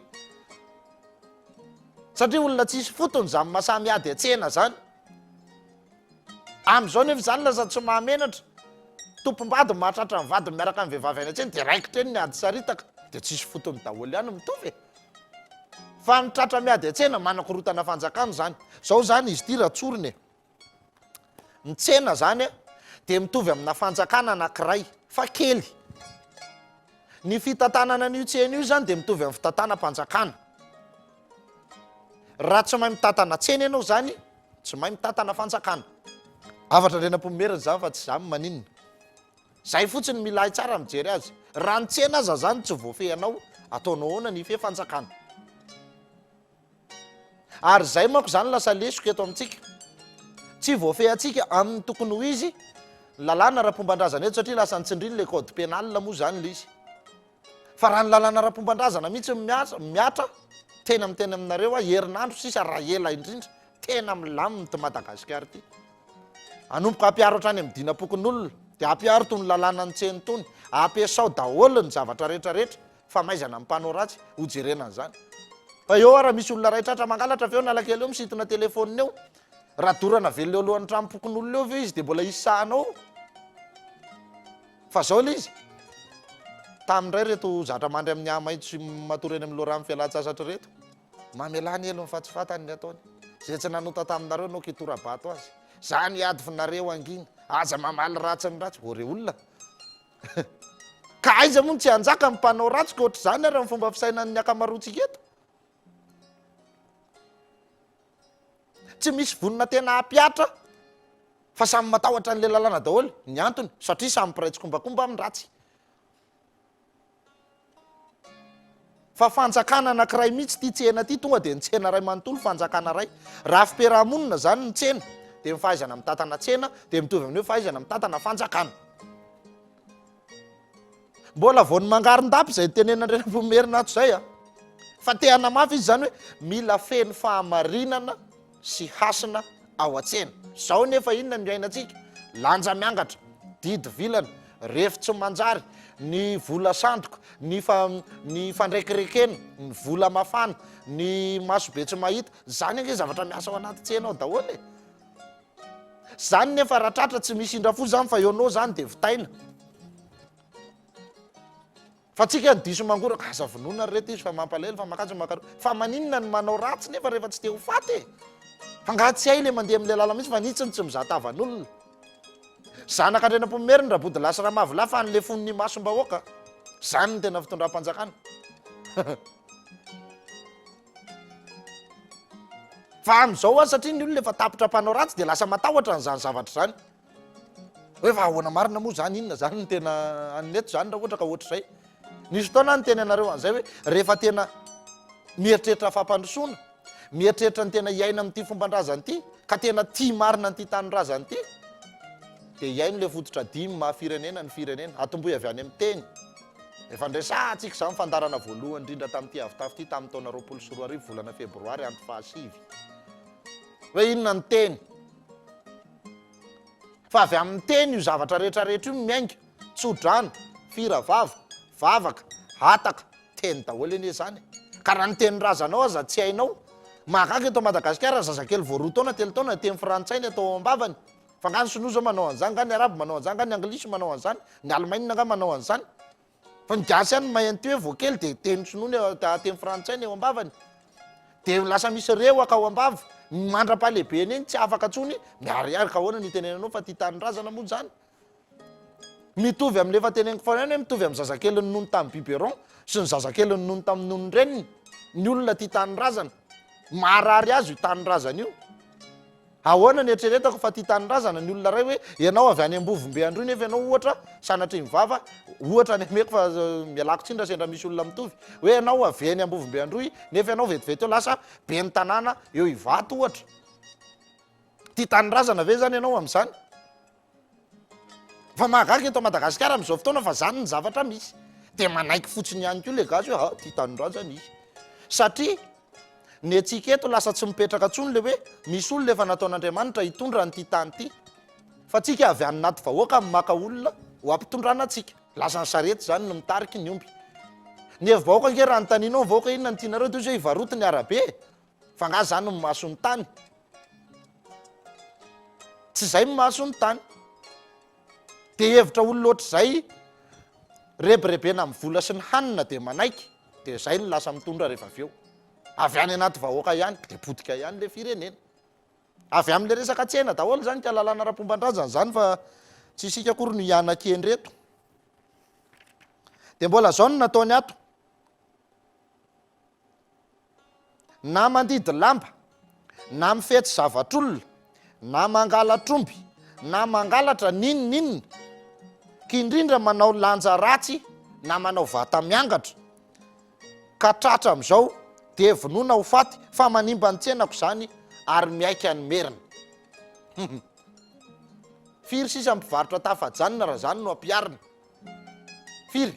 satria olona tsisy fotony zany mahasaha miady atsena zany am'izao nefa zany lasa tsy mahamenatra tompom-bady mahatratra ny vady miaraka amin'ny vehivavy any atsena de raikitra eny ny ady saritaka de tsisy fotony daholo ihany mitovy fa ny tratra miady atsena manakorotana fanjakana zany zao zany izy ty ratsoriny ny tsena zany de mitovy amina fanjakana anankiray fa kely ny fitantanana n'io tsena io zany de mitovy amin'ny fitantanam-panjakana raha tsy mahay mitantana tsena ianao zany tsy mahay mitantana fanjakana afatra andrenam-pomerina zany fa tsy zany maninona zay fotsiny milay tsara mijery azy raha ny tsena aza zany tsy voafehanao ataonao hoana ny fe fanjakana ary zay manko zany lasa lesoko eto amintsika tsy voafehantsika amin'ny tokony ho izy lalàna ra-pombandrazana eto satria lasa nitsindriny le code pénal moa zany le izy fa raha ny lalàna ra-pombandrazana mihitsy miatra tena miteny aminareo a herinandro sisa raha ela indrindra tena milaminy ty Madagasikara ty anomboka ampiaro hatrany amin'ny dinapokon'olona de ampiaro tony lalàna ny tseny tony ampiasao daholo ny zavatra rehetrarehetra fa maizana mpanao ratsy ho jerenany zany fa eo raha misy olona ray tratra mangalatra aveo nalakely eo misitona telefonina eo raha dorana velona eo alohan'ny tranopokon'olona eo ve izy de mbola isahanao fa zao le izy tamindray reto zatra mandry amin'ny amaito sy matory eny amin'ny loramy fialan-tsasatra reto mamelany elo mifatsifatany ny ataony zay tsy nanota taminareo no kitorabato azy zany ady finareo angina aza mamaly ratsy ny ratsy ore olona ka aiza moa tsy anjaka mpanao ratsy ka ohatra zany raha fomba fisainan'ny akamaroantsika eto tsy misy vonina tena ampiatra fa samy matahotra n'le lalàna daholo ny antony satria samy piraitsy kombakomba amin'ny ratsy fa fanjakana anankiray mihitsy ty tsena ty tonga de ny tsena ray manontolo fanjakana ray raha fiperahamonina zany ny tsena de mifahaizana mitantana tsena de mitovy amin'io fahaizana mitantana fanjakana mbola vao ny mangaron-dapy zay tenenandrenam-pomerina ato zay fa tehana mafy izy zany hoe mila feny fahamarinana sy hasina ao an-tsena zao nefa inona ny iainantsika lanja miangatra didy vilana refitsy manjary ny vola sandoka, ny fandraikirekena, ny vola mafana, ny masobe tsy mahita, zany ange zavatra miasa ao anaty tsenao daholo e. Zany nefa raha tratra tsy misy indra fo zany fa eonao zany de vitaina. Fa tsika ny diso mangoraka aza vonona reto izy fa mampalahelo fa makajo makaro fa maninona ny manao ratsy nefa rehefa tsy te ho faty e. Fa nga tsy hay le mandeha am'le lala mihitsy fa nitsiny tsy mizatavan'olona. Zanaka andrenam-pomeriny raha body lasa raha mavolahy fa an'le fon'ny masom-bahoaka. Zany ny tena fitondram-panjakana. Fa am'izao satria ny olona efa tapitra mpanao ratsy de lasa matahotra n'izany zavatra zany. Hoe fa ahoana marina moa zany, inona zany ny tena aneto zany raha ohatra ka ohatr'izay. Nisy fotoana ny teny anareo an'izay hoe rehefa tena mieritreritra fampandrosoana, mieritreritra ny tena iaina amin'ity fomban-drazana ity, ka tena tia marina n'ity tanin-drazana ity, de iaino le fototra dimy maha-firenena ny firenena, atomboy avy any amin'ny teny. Efa ndresantsika zany fandarana voalohany indrindra tamin'ity avitafy ity tamin'ny taona 2024 volana febroary andro 7. Hoe inona ny teny? Fa avy amin'ny teny io zavatra rehetrarehetra io miainga, tsodrano, firavava, vavaka, hataka, teny daholo anie zany. Ka raha ny teny razanao aza tsy hainao, mahagaga eto Madagasikara zazakely vao 2 taona 3 taona teny frantsay ny atao ambavany. Fa nga ny sinoza manao an'izany, nga ny arabo manao an'izany, nga ny anglisy manao an'izany, ny alemaina nga manao an'izany. Fa ny gasy ihany mahenty hoe voakely de teny sinoa teny frantsay ny eo ambavany. De lasa misy reo aka ao ambava, mandra-pahalehibe eny tsy afaka tsony miariary ka ahoana ny tenenanao fa ty tanin-drazana moa zany. Mitovy amin'le efa teneniko foana hoe mitovy amin'ny zazakely nono tamin'ny biberon sy ny zazakely nono tamin'ny nono reniny. Ny olona ty tanin-drazana, marary azy io tanin-drazana io. Ahoana ny eritreretako fa ty tanin-drazana ny olona ray hoe ianao avy any Ambovombe androy nefa ianao ohatra sanatry mivava, ohatra ny ameko fa mialako tsindra sendra misy olona mitovy, hoe ianao avy any Ambovombe androy nefa ianao vetivety eo lasa be ny tanàna eo Ivato ohatra. Ty tanin-drazana ve zany ianao amin'izany? Fa mahagaga eto Madagasikara amin'izao fotoana fa zany ny zavatra misy. De manaiky fotsiny ihany koa le gasy hoe ty tanin-drazana izy. Satria ny antsika eto lasa tsy mipetraka tsony le hoe misy olona efa nataon'Andriamanitra hitondra n'ity tany ity. Fa tsika avy any naty vahoaka maka olona ho ampitondrana antsika. Lasa ny sarety zany no mitariky ny omby. Ny vahoaka ange raha notaninao ny vahoaka inona ny tianareo toy hoe hivaroto ny arabe. Fa nga zany no maso ny tany. Tsy zay maso ny tany. De hevitra olona ohatr'izay rebirebena amin'ny vola sy ny hanina de manaiky. De zay no lasa mitondra rehefa avy eo. Avy any anaty vahoaka ihany de potika ihany le firenena. Avy amin'le resaka tsena daholo zany ka lalàna ara-pomban-drazana zany fa tsy isika akory no hianan-keny reto. De mbola zao no nataony ato. Na mandidy lamba, na mifetsy zavatr'olona, na mangala tromby, na mangalatra ninonninona, kindrindra manao lanja ratsy na manao vata miangatra, ka tratra am'izao de vonoina ho faty fa manimba ny tsenako zany ary miaika ny merina. Firy sisa mpivarotra tafajanona raha zany no ampiarina. Firy.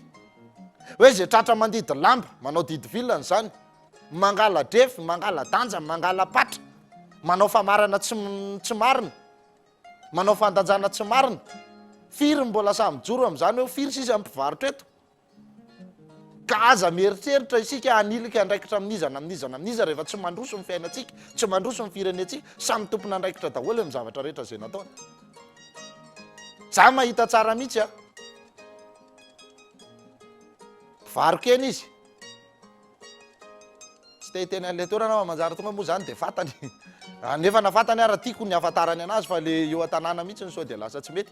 Hoe zay tratra mandidy lamba, manao didy vilany zany, mangala drefy, mangala danja, mangala patra, manao famarana tsy marina, manao fandanjana tsy marina. Firy mbola samy joro am'izany hoe firy sisa mpivarotra eto. Ka aza mieritreritra isika anilika andraikitra amin'iza rehefa tsy mandroso ny fiainantsika, tsy mandroso ny firenentsika, samy tompona andraikitra daholo amin'ny zavatra rehetra zay nataony. Za mahita tsara mihitsy a. Varokena izy. Tsy te teny an'le toerana aho manjary tonga moa zany de fatany. Nefa nafatany ara tiako ny afatarany anazy fa le eo an-tanàna mihitsy ny sao de lasa tsy mety.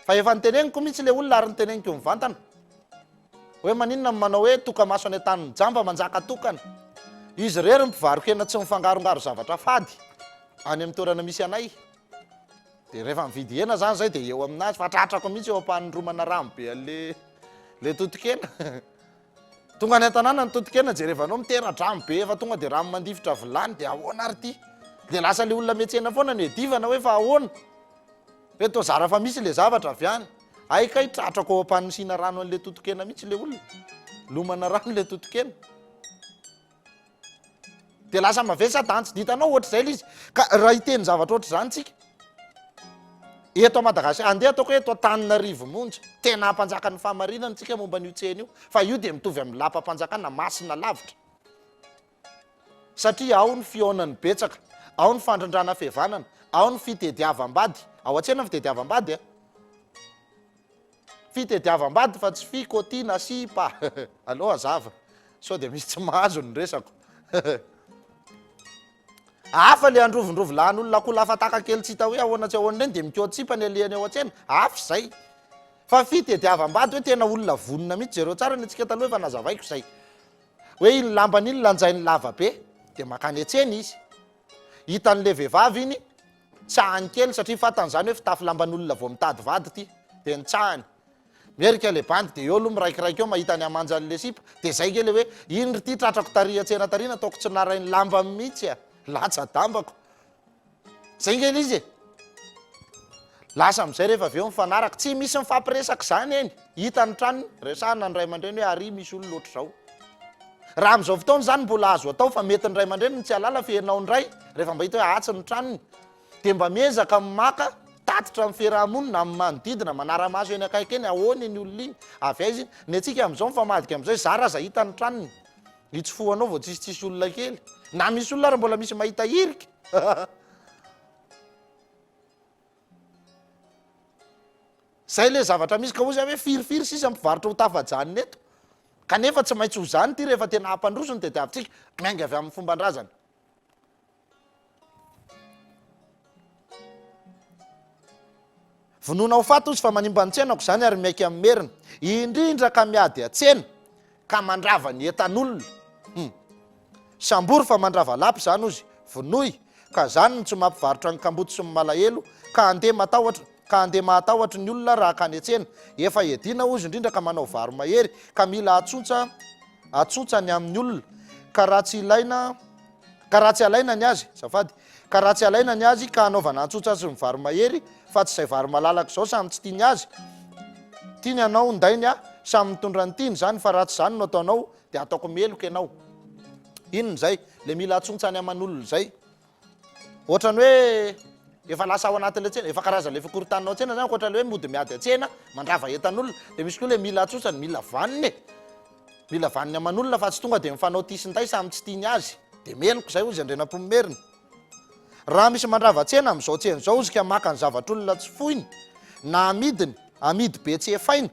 Fa efa niteneniko mihitsy le olona ary niteneniko mivantana. Hoe maninona manao hoe tokamaso any an-tany jamba manjaka tokana. Izy rery mpivarokena tsy mifangarongaro zavatra fady any amin'ny toerana misy anay. De rehefa mividy hena zany zay de eo aminazy fa tratrako mihitsy eo ampanindromana rano be le totokena. Tonga any an-tanàna ny totokena jerevanao mitera dramo be efa tonga de rano mandifitra vilany de ahoana ary ty. De lasa le olona metsena foana ny edivana hoe fa ahoana. Hoe to zara fa misy le zavatra avy any. Aikay tratrako ao ampanisina rano an'le totokena mihitsy le olona. Lomana rano le totokena. De lasa mavesa dantsy ditanao ohatr'izay le izy. Ka raha hiteny zavatra ohatr'izany tsika. eto Madagasikara andeha ataoko hoe eto Antananarivo monja tena hampanjaka ny fahamarinana tsika momba an'io tsena io fa io dia mitovy amin'ny lapa-panjakana masina lavitra satria ao ny fionan'ny betsaka ao ny fandrindrana fihavanana ao ny fitediavam-bady ao an-tsena fitediavam-bady fitediavam-bady fa tsy fikôtiana sipa aloha azava sao dia misy tsy mahazo ny resako hafa le androvondrovo lan'olona ko lafataka kely tsy hita hoe ahoana tsy ahoana reny dia mikôtsipa ny alehany ao an-tsena hafa zay fa fitediavam-bady hoe tena olona vonona mihitsy zareo tsara ny antsika taloha efa nazavaiko zay hoe iny lambany iny lanjainy lava be dia makany an-tsena izy hitan'le vehivavy iny tsahany kely satria fatan'izany hoe fitafy lamban'olona vao mitady vady ty dia nitsahany mierika le bandy dia eo aloha miraikiraiky eo mahita ny amanjan'le sipa dia zay kely hoe iny ry ty tratrako taria tsena tarina ataoko tsy narainy lamba mihitsy latsa dambako zay kely izy lasa am'izay rehefa aveo mifanaraka tsy misy mifampiresaka zany eny hita ny tranony resahana ny ray aman-dreny hoe ary misy olo loatra zao raha am'izao fotoana zany mbola azo atao fa mety ny ray aman-dreny ny tsy alala fiherinao ndray rehefa mba hita hoe atsy ny tranony dia mba miezaka maka tatitra amin'ny fiarahamonina amin'ny manodidina manara-maso eny akaiky eny ahoany ny olona iny avy aizy ny atsika am'izao mifamadika am'izay zaraza hita ny tranony hitsofoanao vao tsisitsisy olona kely na misy olona ary mbola misy mahita hirika zay le zavatra misy ka ozy hoe firifiry sisa mpivarotra ho tafajanony eto kanefa tsy maintsy ho zany ty rehefa tena hampandrosony dia diavintsika miainga avy amin'ny fomban-drazana vonoina ho fato izy fa manimba ny tsenako zany ary miaiky amin'ny merina indrindra ka miady a-tsena ka mandrava ny etan'olona sambory fa mandrava lapy zany ozy vonoy ka zany ny tsy mampivarotra ny kamboto sy ny malahelo ka andeha mahatahotra ny olona raha kany an-tsena efa edina ozy indrindra ka manao varo mahery ka mila atsotsany amin'ny olona ka raha tsy alaina ny azy safady ka raha tsy alaina ny azy ka anaovana atsotsa sy ny varo mahery fa tsy zay varo malalaka zao samy tsy tiany azy tiany anao ndainy samy mitondra ny tiany zany fa raha tsy zany no ataonao dia ataoko meloka ianao inony zay le mila atsotsany aman'olona zay ohatrany hoe efa lasa ao anatin'le tsena efa karazan'le fikorotanao tsena zany ohatrany hoe mody miady a-tsena mandrava etan'olona dia misy koa le mila atsotsany mila vaniny aman'olona fa tsy tonga dia mifanao tisinday samy tsy tiany azy dia meloko zay ozy andrenam-pomerina raha misy mandrava tsena am'izao tsena zao ozy ka maka ny zavatr'olona tsy foiny na amidy be tsy efaina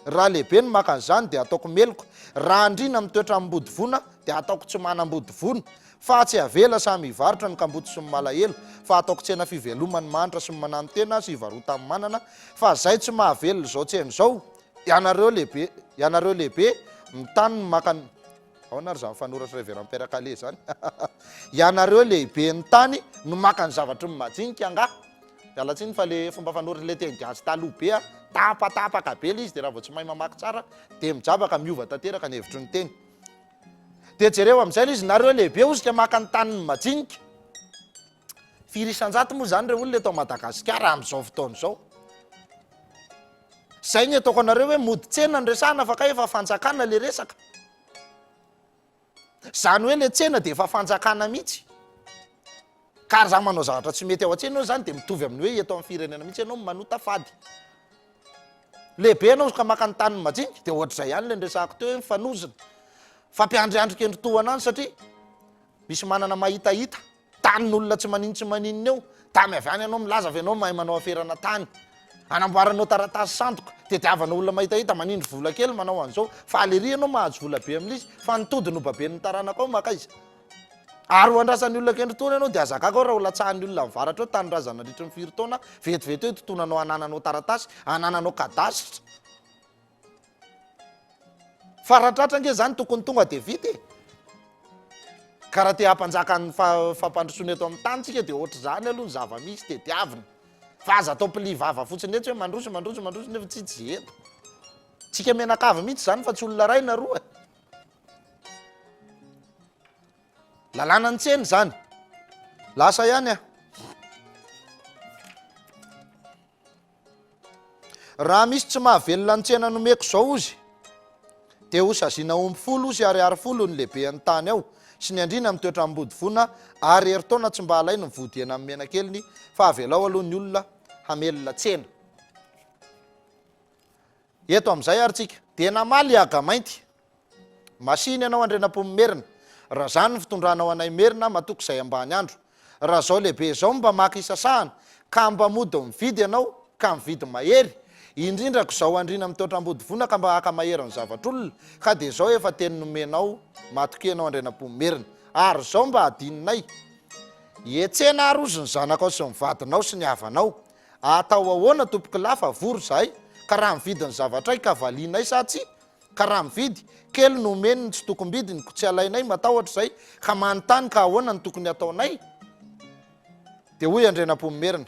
raha lehibe ny maka an'izany dia ataoko meloko raha andrina mitoetra ambody vona dia ataoko tsy manambody vona fa tsy avela samy hivarotra ny kamboto sy ny malahelo fa ataoko tsena fivelomany manitra sy ny manano tena sy hivarotany manana fa zay tsy mahavelona zao tsena zao ianareo lehibe mitany ny makany aoana ary zany fanoratra reveram-piarakale zany ianareo lehibe ny tany no maka ny zavatry ny majinika anga alatsiny fa le fomba fanoratra le teny diazy taloha be tapatapaka be le izy dia raha vao tsy mahay mamaky tsara dia mijabaka miova tanteraka ny hevitry ny teny dia jereo am'izay le izy nareo lehibe ozy ka maka ny taniny majinika firisan-jato moa zany reo olona eto Madagasikara am'izao fotoana zao zay ny ataoko anareo hoe mody tsena ny resahana fa ka efa fanjakana le resaka zany hoe le tsena dia efa fanjakana mihitsy ka raha manao zavatra tsy mety ao an-tsena zany dia mitovy amin'ny hoe eto amin'ny firenena mihitsy ianao manota fady lehibe anao ka maka ny taniny majinika dia ohatr'izay ihany le nresahako teo hoe mifanozona fampiandriandrika endrotohana any satria misy manana mahitahita tanin'olona tsy maninona eo tamy avy any ianao milaza avy ianao mahay manao aferana tany anamboaranao taratasy sandoka dia diavana olona mahitahita manindry vola kely manao an'izao fa alery ianao mahazo vola be amin'izy fa nitody nobabe ny taranako ao maka izy ary ho andrasan'ny olona kendrotoana ianao dia azakako ao raha holatsahan'ny olona mivaratra eo tanyrazana ritry ny firy taona vetivety hoe totonanao anananao taratasy anananao kadasitra faratratranga zany tokony tonga dia vita ka raha te hampanjaka ny fampandrosoana eto amin'ny tanytsika dia ohatra zany aloha ny zava-misy dia diavina fa aza atao mpilivava fotsiny etsy hoe mandroso nefa tsy jeto tsika menakava mihitsy zany fa tsy olona ray na roa lalàna ny tseny zany lasa ihany raha misy tsy mahavelona ny tsena nomeko zao ozy dia ho sazina omby folo ozy ariary folo ny lehibe ny tany ao sy ny andrina mitoetra ambody vona ary heritaona tsy mba halainy ny vody ena amin'ny menakeliny fa avelao aloha ny olona hamelona tsena. Eto amin'izay ary tsika dia namaly aga mainty masiny ianao andrenam-pomimerina raha zany ny fitondranao anay merina matoko izay ambany andro. Raha zao lehibe zao mba maka isasahana ka mba mody mividy ianao ka mividy mahery, indrindrako zao andrina mitoetra ambody vona ka mba aka mahery ny zavatr'olona ka dia zao efa teny nomenao matokenao andrenam-pomimerina ary zao mba adininay etsena ary ozy ny zanakao sy mivadinao sy ny havanao. Atao ahoana tompoky lafa vory zahay ka raha mividy ny zavatray ka valinay sa tsy ka raha mividy kely nomeny ny tsy tokombidiny ko tsy alainay matahotra zay ka manontany ka ahoana ny tokony ataonay. Dia hoy andrenam-pomimerina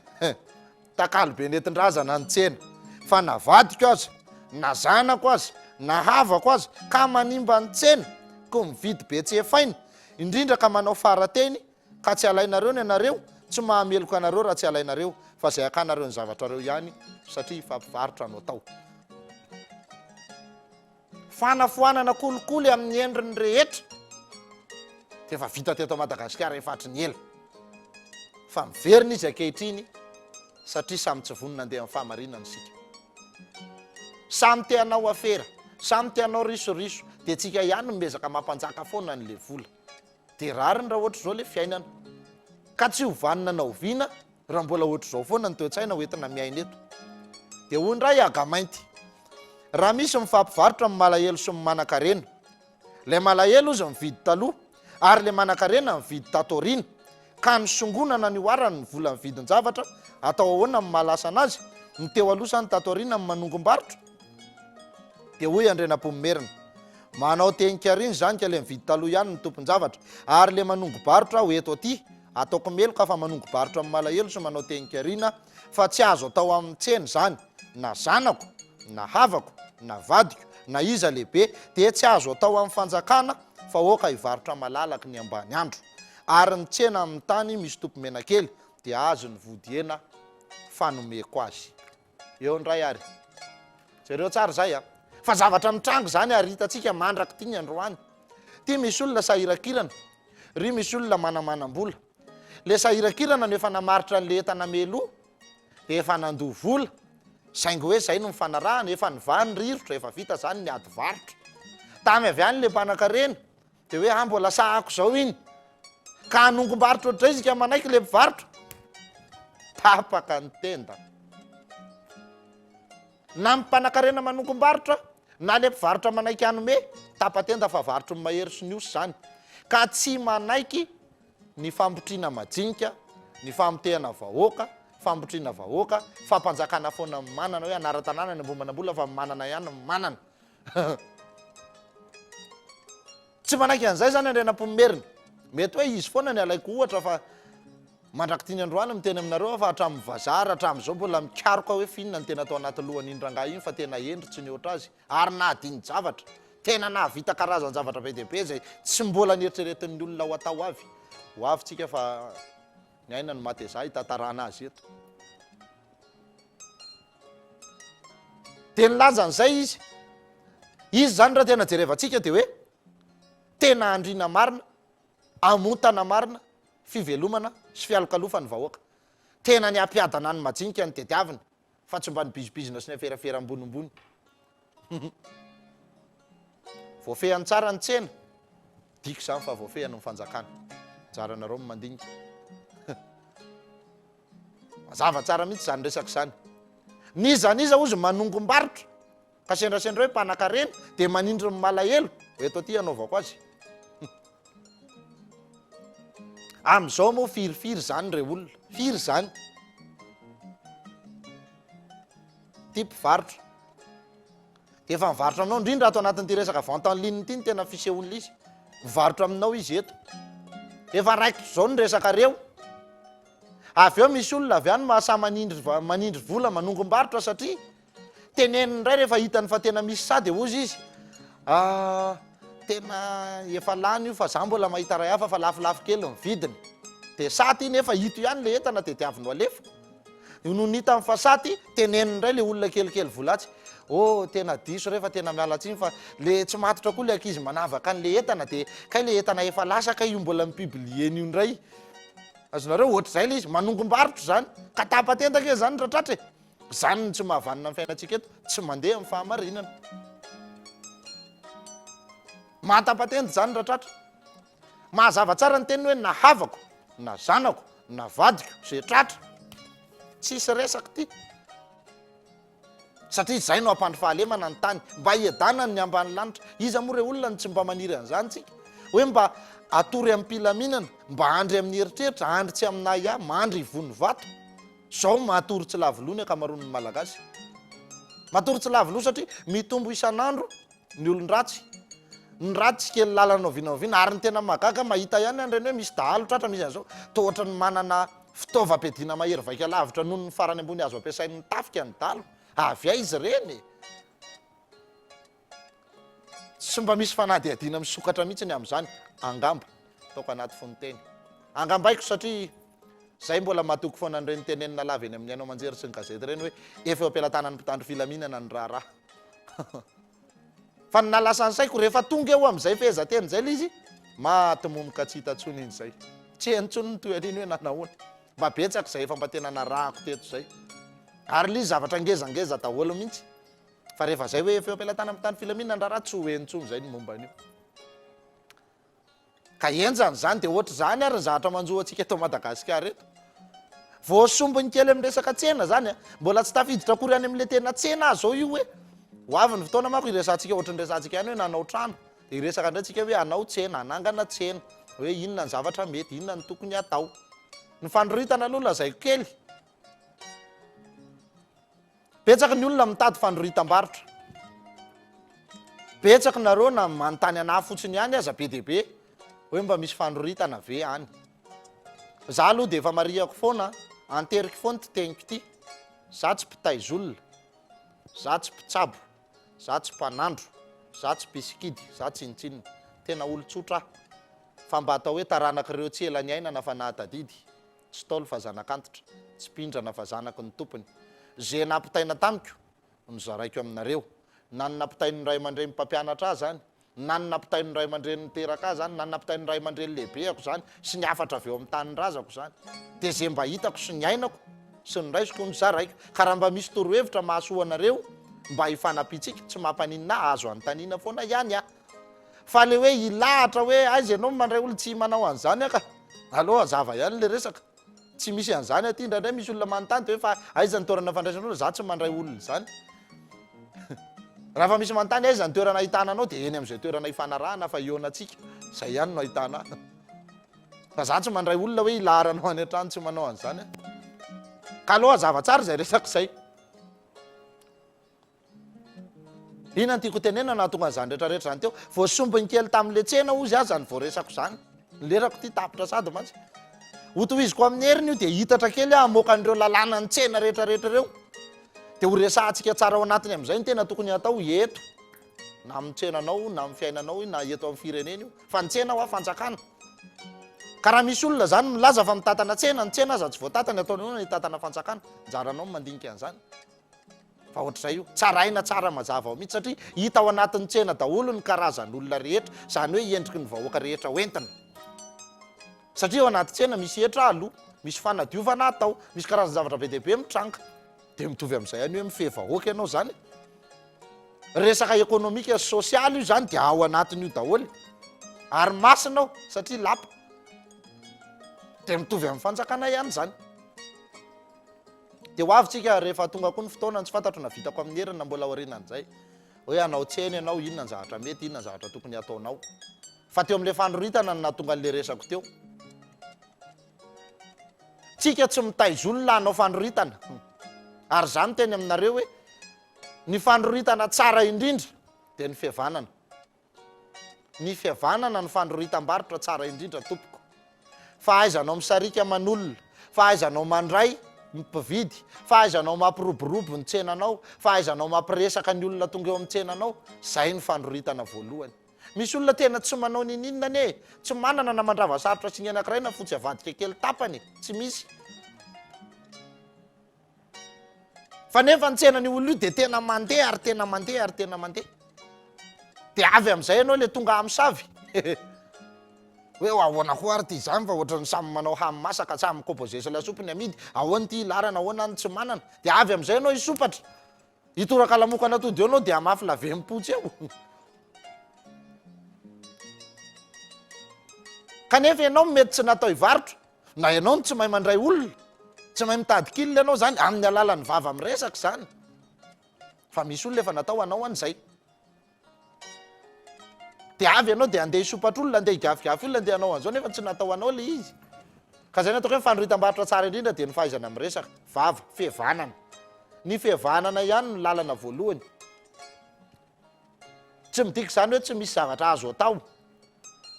takalo be nentin-drazana ny tsena fa navadiko aza na zanako aza na havako aza ka manimba ny tsena ko mividy be tsy efaina indrindra ka manao farateny ka tsy alainareo ny anareo tsy mahameloko anareo raha tsy alainareo fa zay akanareo ny zavatrareo ihany satria fampivarotra no atao. Fanafoanana kolikoly amin'ny endriny rehetra dia efa vita teto Madagasikara efa hatry ny ela fa miverina izy ankehitriny satria samy tsy vonona andeha amin'ny fahamarinana isika. Samy te hanao afera, samy te hanao risoriso dia tsika ihany nomezaka mampanjaka foana n'le vola. Dia rariny raha ohatra zao le fiainana ka tsy hovanina na oviana raha mbola ohatra zao foana ny toe-tsaina hoentina miaina eto. Dia hoy ndray aga mainty raha misy mifampivarotra amin'ny malahelo sy manankarena, le malahelo izy mividy taloha ary le manankarena mividy tatorina ka nisongonana ny oarany ny vola mividin-javatra atao ahoana amin'ny mahalasa anazy ny teo aloha sany tatorina amin'ny manongom-barotra. Dia hoy andrenam-pomimerina manao tenikariana zany ka le mividy taloha ihany ny tompon-javatra ary le manongo-barotra ho eto aty ataoko meloka fa manongo-barotra amin'ny malahelo sy manao tenikariana fa tsy azo atao amin'ny tsena zany na zanako na havako na vadiko na iza lehibe dia tsy azo atao amin'ny fanjakana fa oka hivarotra malalaka ny ambany andro ary ny tsena amin'ny tany misy tompo menakely dia azo ny vodiena fanomeko azy. Eo ndray ary zareo tsara zay a fa zavatra mitrango zany ary hitantsika mandraka ty ny androany. Ty misy olona sahirakirana ry misy olona manamanam-bola. Le sahirakirana no efa namaritra n'le entana meloa dia efa nandoha vola saingy hoe zay no mifanarahana efa nivany rirotra efa vita zany ny ady varotra. Tamy avy any le mpanan-karena dia hoe mbola sahako zao iny ka hanongom-barotra ohatray izy ka manaiky le mpivarotra tapaka ny tenda. Na mmpanan-karena manongom-barotra na le mpivarotra manaiky hanome tapa-tenda fa varotra ny mahery sy ny osy zany ka tsy manaiky ny fambotriana majinika, ny famotehana vahoaka, fambotriana vahoaka, fampanjakana foana manana hoe anara-tanàna ny ambombanam-bola fa manana ihany manana. Tsy manaiky an'izay zany andrenam-pomimerina. Mety hoe izy foana ny alaiko ohatra fa mandraky tiany androany miteny aminareo fa hatramin'ny vazara hatramin'izao mbola mikaroka hoe finona ny tena atao anaty lohan'iny rangahy iny fa tena endry tsy ny ohatra azy ary nahadiny zavatra tena nahavita karazany zavatra be dehibe zay tsy mbola nieritreretin'ny olona ho atao avy. Ho avytsika fa ny aina no maty za hitantarana azy eto. Dia nilaza an'izay izy zany raha tena jerevantsika dia hoe tena andriana marina, amontana marina, fivelomana sy fialokalofany vahoaka. Tena ny ampiadana ny majinika ny tediavina fa tsy mba ny bizibizina sy ny aferafera ambonimbony. Voafehany tsara ny tsena diko zany fa voafehany ny fanjakana. Jaranareo mandinika. Mazava tsara mihitsy zany resaka zany. Nizaniza ozy manongom-barotra ka sendrasendra hoe mpanan-karena dia manindry ny malahelo eto aty anaovako azy. Amin'izao moa firifiry zany re olona, firy zany. Ty mpivarotra dia efa mivarotra aminao indrindra ato anatin'ity resaka vente en ligne ity ny tena fisehoan'ilay izy. Mivarotra aminao izy eto. Efa raikitra zao ny resaka reo. Avy eo misy olona avy any mahasa manindry vola manongom-barotra satria teneniny indray rehefa hitany fa tena misy sady ozy izy. Tena efa lany io fa za mbola mahita ray hafa fa lafilafy kely ny vidiny. Dia saty nefa hito ihany le entana dia diavino alefa. Noho ny hita amin'ny fasaty teneniny indray le olona kelikely volatsy. Tena diso rehefa tena mialatsiny fa le tsy matotra koa le ankizy manavaka an'le entana dia kay le entana efa lasaka io mbola mipiblieny io indray. azonareo ohatr'izay le izy manongom-barotra zany ka tapatentaka e zany ratratra e zany ny tsy mahavanina amin'ny fiainantsika eto tsy mandeha amin'ny fahamarinana mahatapatenta zany ratratra mahazava tsara ny teniny hoe na havako na zanako na vadiko zay tratra tsisy resaka ty satria zay no ampandrofahalemana ny tany mba iedanany ny ambany lanitra izy moa re olona ny tsy mba maniry an'izany tsika hoe mba atory amin'ny mpilaminana mba andry amin'ny heritreritra andry tsy amina ia mandry ivony vato zao matory tsy lavolony akamaroan'ny malagasy matory tsy lavoloa satria mitombo isan'andro ny olon-dratsy ny ratsy kely lalana vinaviana ary ny tena magaga mahita ihany andreny hoe misy dahalo tratra misy an'izao toa ohatra ny manana fitaovam-piadiana mahery vaika lavitra noho ny farany ambony azo ampiasain'ny tafika ny dalo avy aizy reny sy mba misy fanadiadiana misokatra mihitsy amin'izany angamba taoko anaty fonteny angambaiko satria zay mbola mahatoky foana an'ireny tenenina lava eny amin'ny ainao manjery sy ny gazety reny hoe efa eo ampilatanany mpitandro filaminana ny raharaha fa ny nalasa ny saiko rehefa tonga eo amin'izay fehezanteny zay le izy matymomoka tsy hitatsony iny zay tsy hentsony ny toy aliny hoe nanahoana mba betsaka zay efa mba tena narahako teto zay ary le izy zavatra ngezangeza daholo mihitsy fa rehefa zay hoe efa eo ampilatana amin'ny tany filaminana ny raharaha tsy ho hentsony zay ny momba an'io ka enjany zany de ohatra zany ary ny zavatra manjohantsika eto Madagasikara eto voasombiny kely amin'ny resaka tsena zany mbola tsy tafiditra akory any amin'le tena tsena zao io hoe ho avy ny fotoana manko iresantsika ohatra ny resantsika ihany hoe nanao trano de iresaka indrayntsika hoe anao tsena anangana tsena hoe inona ny zavatra mety inona ny tokony atao ny fandroritana aloha lazaiko kely betsaka ny olona mitady fandroritam-barotra betsaka nareo na manontany anahy fotsiny ihany aza be deaibe hoe mba misy fandroritana ve any za aloha de efa mariako foana anteriky foana ty teniko ty za tsy mpitaizolona za tsy mpitsabo za tsy mpanandro za tsy pisikidy za tsinitsinina tena olo-tsotra fa mba atao hoe taranak'ireo tsy elany ainana fa nahatadidy tsy taolo fa zanak'antitra tsy pindrana fa zanaky ny tompony ze nampitaina tamiko no zaraiko aminareo na ny nampitainy ray aman-dreny mpampianatra zany na ny nampitainy ray aman-dreny niteraka zany na ny nampitainy ray aman-dreny lehibeako zany sy ny afatra avy eo amin'ny tanyrazako zany de ze mba hitako sy ny ainako sy ny raisiko ny zaraiko ka raha mba misy torohevitra mahasoanareo mba hifanapitsika tsy mampaninina azo antanina foana ihany a fa le hoe ilahatra hoe aizy ianao mandray olo tsy manao an'izany aka aloha zava ihany le resaka tsy misy an'izany aty indraindray misy olona manontany de hoe fa aiza ny toerana fandraisanao za tsy mandray olona zany raha fa misy manontany aiza ny toerana ahitana anao de eny am'izay toerana hifanarahana fa ionatsika zay ihany no ahitana fa za tsy mandray olona hoe ilaharanao any an-trano tsy manao an'izany ka aloha zava tsara zay resaka zay ina ny tiako tenena nahatonga an'izany rehetrarehetra zany teo voasombiny kely tamin'le tsena ozy aza ny voaresako zany lerako ty tapitra sady mantsy hotohiziko amin'ny heriny io de hitatra kely amoaka an'ireo lalàna ny tsena rehetrarehetra reo de ho resahantsika tsara ao anatiny am'izay ny tena tokony atao eto na amin'ny tsenanao na amin'ny fiainanao na eto amin'ny firenena io fa ny tsena ho afanjakana ka raha misy olona zany milaza fa mitatana tsena ny tsena aza tsy voatatany ataonao ny tatana fanjakana jaranao mandinika an'izany fa ohatr'izay io tsaraina tsara mazava ao mihitsy satria hita ao anatin'ny tsena daholo ny karazan'olona rehetra zany hoe endriky ny vahoaka rehetra hoentina satria ao anaty tsena misy hetra aloha misy fanadiovana atao misy karazana zavatra be deaibe mitranga de mitovy am'izay any hoe mifevahoaka ianao zany resaka ekônomika sosialy io zany de ao anatin'io daholo ary masinao satria lapa de mitovy amin'ny fanjakana ihany zany de ho avytsika rehefa tonga koa ny fotoana tsy fantatro na vitako amin'ny herina mbola aorinan'izay hoe anao tsena ianao inona ny zavatra mety inona ny zavatra tokony ataonao fa teo am'le fandroritana ny nahatonga an'le resako teo tsika tsy mitaizolona anao fandroritana ary zany teny aminareo hoe ny fandroritana tsara indrindra de ny fihavanana ny fihavanana ny fandroritam-barotra tsara indrindra tompoko fa aizanao misarika aman'olona fa aizanao mandray mpividy fa aizanao mampiroborobo ny tsenanao fa aizanao mampiresaka ny olona tonga eo amin'ny tsenanao zay ny fandroritana voalohany misy olona tena tsy manao nininona ane tsy manana na mandrava sarotra sy ny anankiray na fotsy avadika kely tapany tsy misy fa nefa ny tsenany olo io de tena mandeha ary tena mandeha ary tena mandeha de avy am'izay ianao le tonga am'savy hoe ahoana ho ary ty zany fa ohatrany samy manao hamy masaka samy composé sy lasopy ny amidy ahoany ty larana ahoana any tsy manana de avy am'izay anao isopatra itoraka lamokana tody eo anao de amafy lavempotsy eo kanefa ianao mety tsy natao hivarotra na ianao no tsy mahay mandray olona tsy mahay mitady kilina ianao zany amin'ny alalan'ny vava miresaka zany fa misy olona efa natao anao an'izay de avy ianao de andeha hisopatr'olona andeha higafigafy olona andeha anao an'izao nefa tsy natao anao le izy ka zay natao hoe fandroitam-barotra tsara indrindra de ny fahaizana miresaka vava fihavanana ny fihavanana ihany no lalana voalohany tsy midika zany hoe tsy misy zavatra azo atao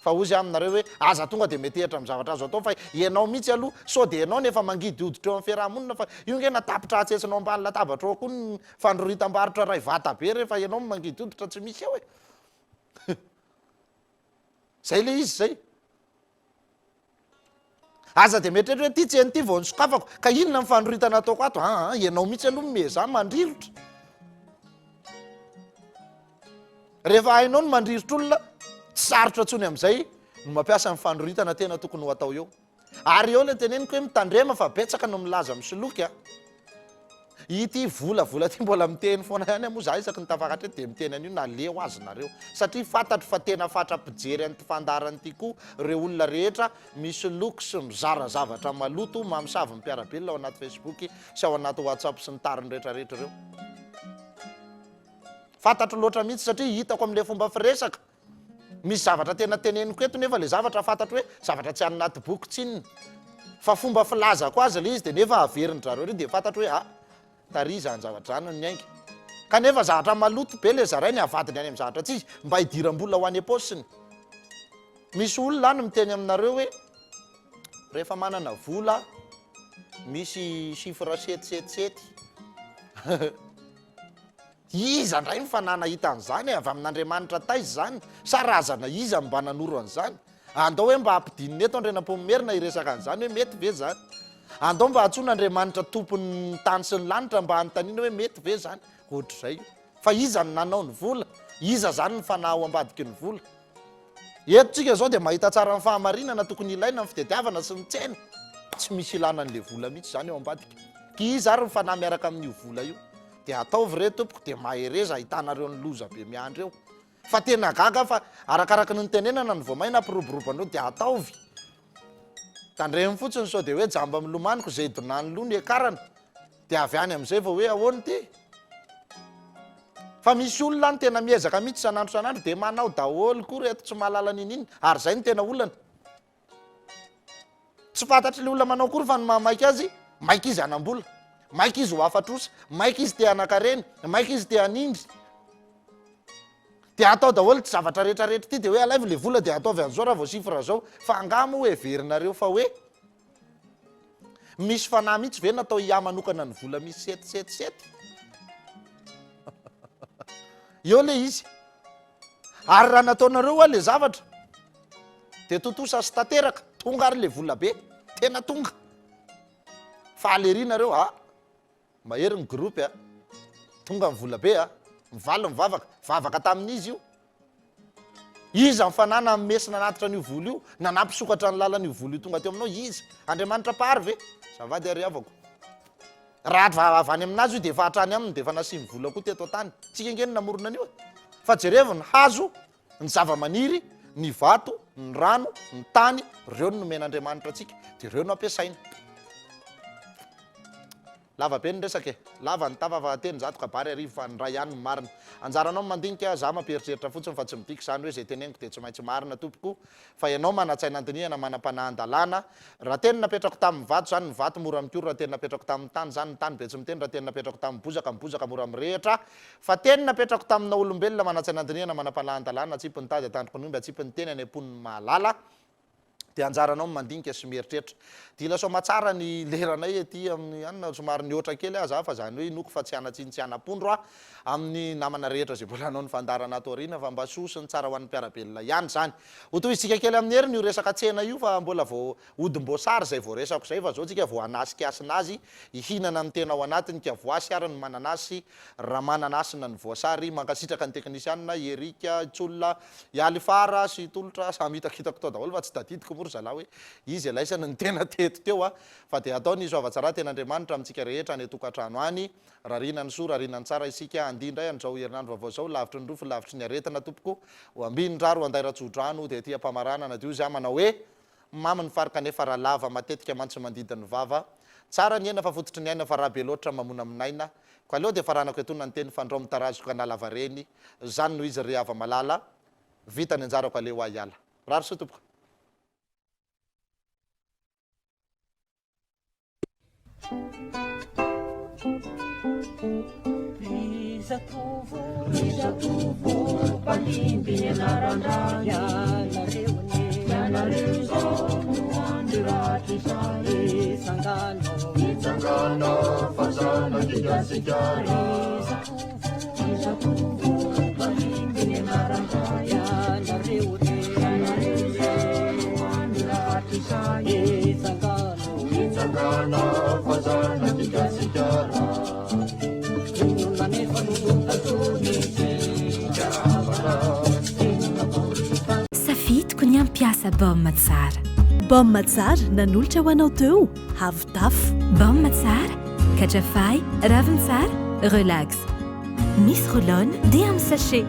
fa ozy aminareo hoe aza tonga de metehitra amin'ny zavatra azo atao fa ianao mihitsy aloha so de ianao nefa mangidy hoditra eo amin'ny fiarahamonina fa io nge natapitra atsesinao ambany latabatra eo koa ny fandroritam-barotra ray vata be rehefa ianao mangidy hoditra tsy misy eo e zay le izy zay aza de metrehtra hoe ty tsy eny ty vao ny sokafako ka inona ny fandroritana ataoko ato ianao mihitsy aloha meza mandrirotra rehefa hainao no mandrirotra olona tsy sarotra ntsony am'izay no mampiasa ny fandroritana tena tokony ho atao eo ary eo le teneniko hoe mitandrema fa betsaka no milaza misoloky a ity volavola ty mbola miteny foana ihany moa za isaky ny tafakatra de miteny an'io na leo azy nareo satria fantatro fa tena fatra-pijery an'ty fandarany ty koa reo olona rehetra misy loky sy mizara zavatra maloto mamosavy mpiarabelona ao anaty Facebook sy ao anaty WhatsApp sy ny tariny rehetrarehetra reo fantatro loatra mihitsy satria hitako am'le fomba firesaka misy zavatra tena teneniko eto nefa le zavatra fantatro hoe zavatra tsy anaty boky tsinona fa fomba filazako azy le izy de nefa averiny zareo ry de fantatro hoe tary zany zavatra zany ny aingy kanefa zavatra maloto be le zarainy avadiny any amin'ny zavatra tsy izy mba hidiram-bola ho any aposiny misy olona any miteny aminareo hoe rehefa manana vola misy chiffre 777 iza ndray ny fanana hita an'izany avy amin'Andriamanitra taizy zany sa razana iza mba nanoro an'izany andao hoe mba ampidininy eto Andrianampomerina hiresaka an'izany hoe mety ve zany andao mba hatsona Andriamanitra tompony tany sy ny lanitra mba hanontaniana hoe mety ve zany ohatr'izay fa iza ny nanao ny vola iza zany ny fanahy ao ambadiky ny vola etotsika zao de mahita tsara ny fahamarinana tokony ilaina ny fitediavana sy ny tsena tsy misy ilana an'le vola mihitsy zany ao ambadiky ki iza ary ny fanahy miaraka amin'io vola io de ataovy re tompoko de mahereza hitanareo ny loza be miandro eo fa tena gaga fa arakaraky ny tenenana ny voamaina ampiroborobanao de ataovy tandremy fotsiny so de hoe jamba milomaniko zay donany lo ny akarana de avy any am'izay vao hoe ahoany ty fa misy olona ny tena miezaka mihitsy sanandro sanandro de manao daholo koa reto tsy mahalala nin'iny ary zay ny tena olana tsy fantatry le olona manao kory fa ny mamaiky azy maiky izy anam-bola maiky izy ho afatrosa maiky izy te anakareny maiky izy te anindry de atao daholo tsy zavatra rehetrarehetra ty de hoe alaivy le vola de ataovy an'izao raha vao sifra zao fa angamo hoe heverinareo fa hoe misy fanahy mihitsy ve natao hiamanokana ny vola misy 777 eo le izy ary raha nataonareo a le zavatra de totosa sy tateraka tonga ary le vola be tena tonga fa alerinareo mahery ny groupe tonga ny vola be mivaly mivavaka tamin'izy io iza mifanana mesina anatitra an'io vola io nanampisokatra ny lalan'io vola io tonga teo aminao iza Andriamanitra pary ve zavady ariavako raha avy any aminazy io de efa hatrany aminy de efa nasimy vola koa teto tany tsika ngeny namorona an'io fa jerevy ny hazo ny zava-maniry ny vato ny rano ny tany reo no nomen'Andriamanitra atsika de reo no ampiasaina lava be ny resaka lava ny tafa fa teny zato kabary arivo fa ny ray ihany ny marina anjaranao mandinika za mampieritreritra fotsiny fa tsy midika zany hoe zay teneniko de tsy maintsy marina tompoko fa ianao manatsaina andinihana manam-panahan-dalàna raha teny napetrako tamin'ny vato zany ny vato mora mikoro raha teny napetrako tamin'ny tany zany ny tany be tsy miteny raha teny napetrako tamin'ny bozaka mora mirehitra fa teny napetrako tamina olombelona manatsaina andinihana manam-panahan-dalàna tsipy ny tady atandroko ny omby atsipy ny teny any am-pon'ny mahalala dia anjaranao mandinika sy mieritreritra dia lasoa matsara ny leranay ety amin'ny anina somary nioatra kely aza fa zany hoe noko fa tsy anatsiny tsy anapondro amin'ny namana rehetra zay mbola anao ny fandarana ato aoriana fa mba sosiny tsara ho an'ny mpiarabelona ihany zany ho toy isika kely amin'ny heriny io resaka tsena io fa mbola vao odim-boasary zay vao resako zay fa zao tsika vao anasikasina azy ihinana amin'ny tena ao anatiny ka voasy ary ny mananasy raha mananasina ny voasary mankasitraka ny teknisianina erika tsolona ialifara sy tolotra samy hitakitako tao daholo fa tsy tadidiko mory zalahy hoe izy alaisana ny tena teto teo fa dia ataony isoavatsara ten'andriamanitra amintsika rehetra ny tokantrano any rarinany soa rarinany tsara isika andindray andrao herinandro vaovao zao lavitry ny rofo lavitry ny aretina tompoko ho ambinin-draro andairatsoodrano dia tia mpamaranana dia io za manao hoe mamy ny farika nefa raha lava matetika mantsy mandidiny vava tsara ny aina fa fototry ny aina fa raha be loatra mamona aminaina ko aleo dia faranako etonina ny teny fandrao mitarazo ka nalava reny zany no izy ry ava malala vita ny anjarako aleo ah iala rary so tompoko Izatovo palimby anarandra ianareo zao no andiraty sary Itsangano fazana kigasikara Izatovo palimby anarandra ianareo zao no andiraty sary Itsangano fazana kigasikara Safidiko ny ampiasa baomma tsara. Baomma tsara nanolotra ho anao teo avo tafo. Baomma tsara katrafay raviny tsara relax misy rolone dia amin'ny sachet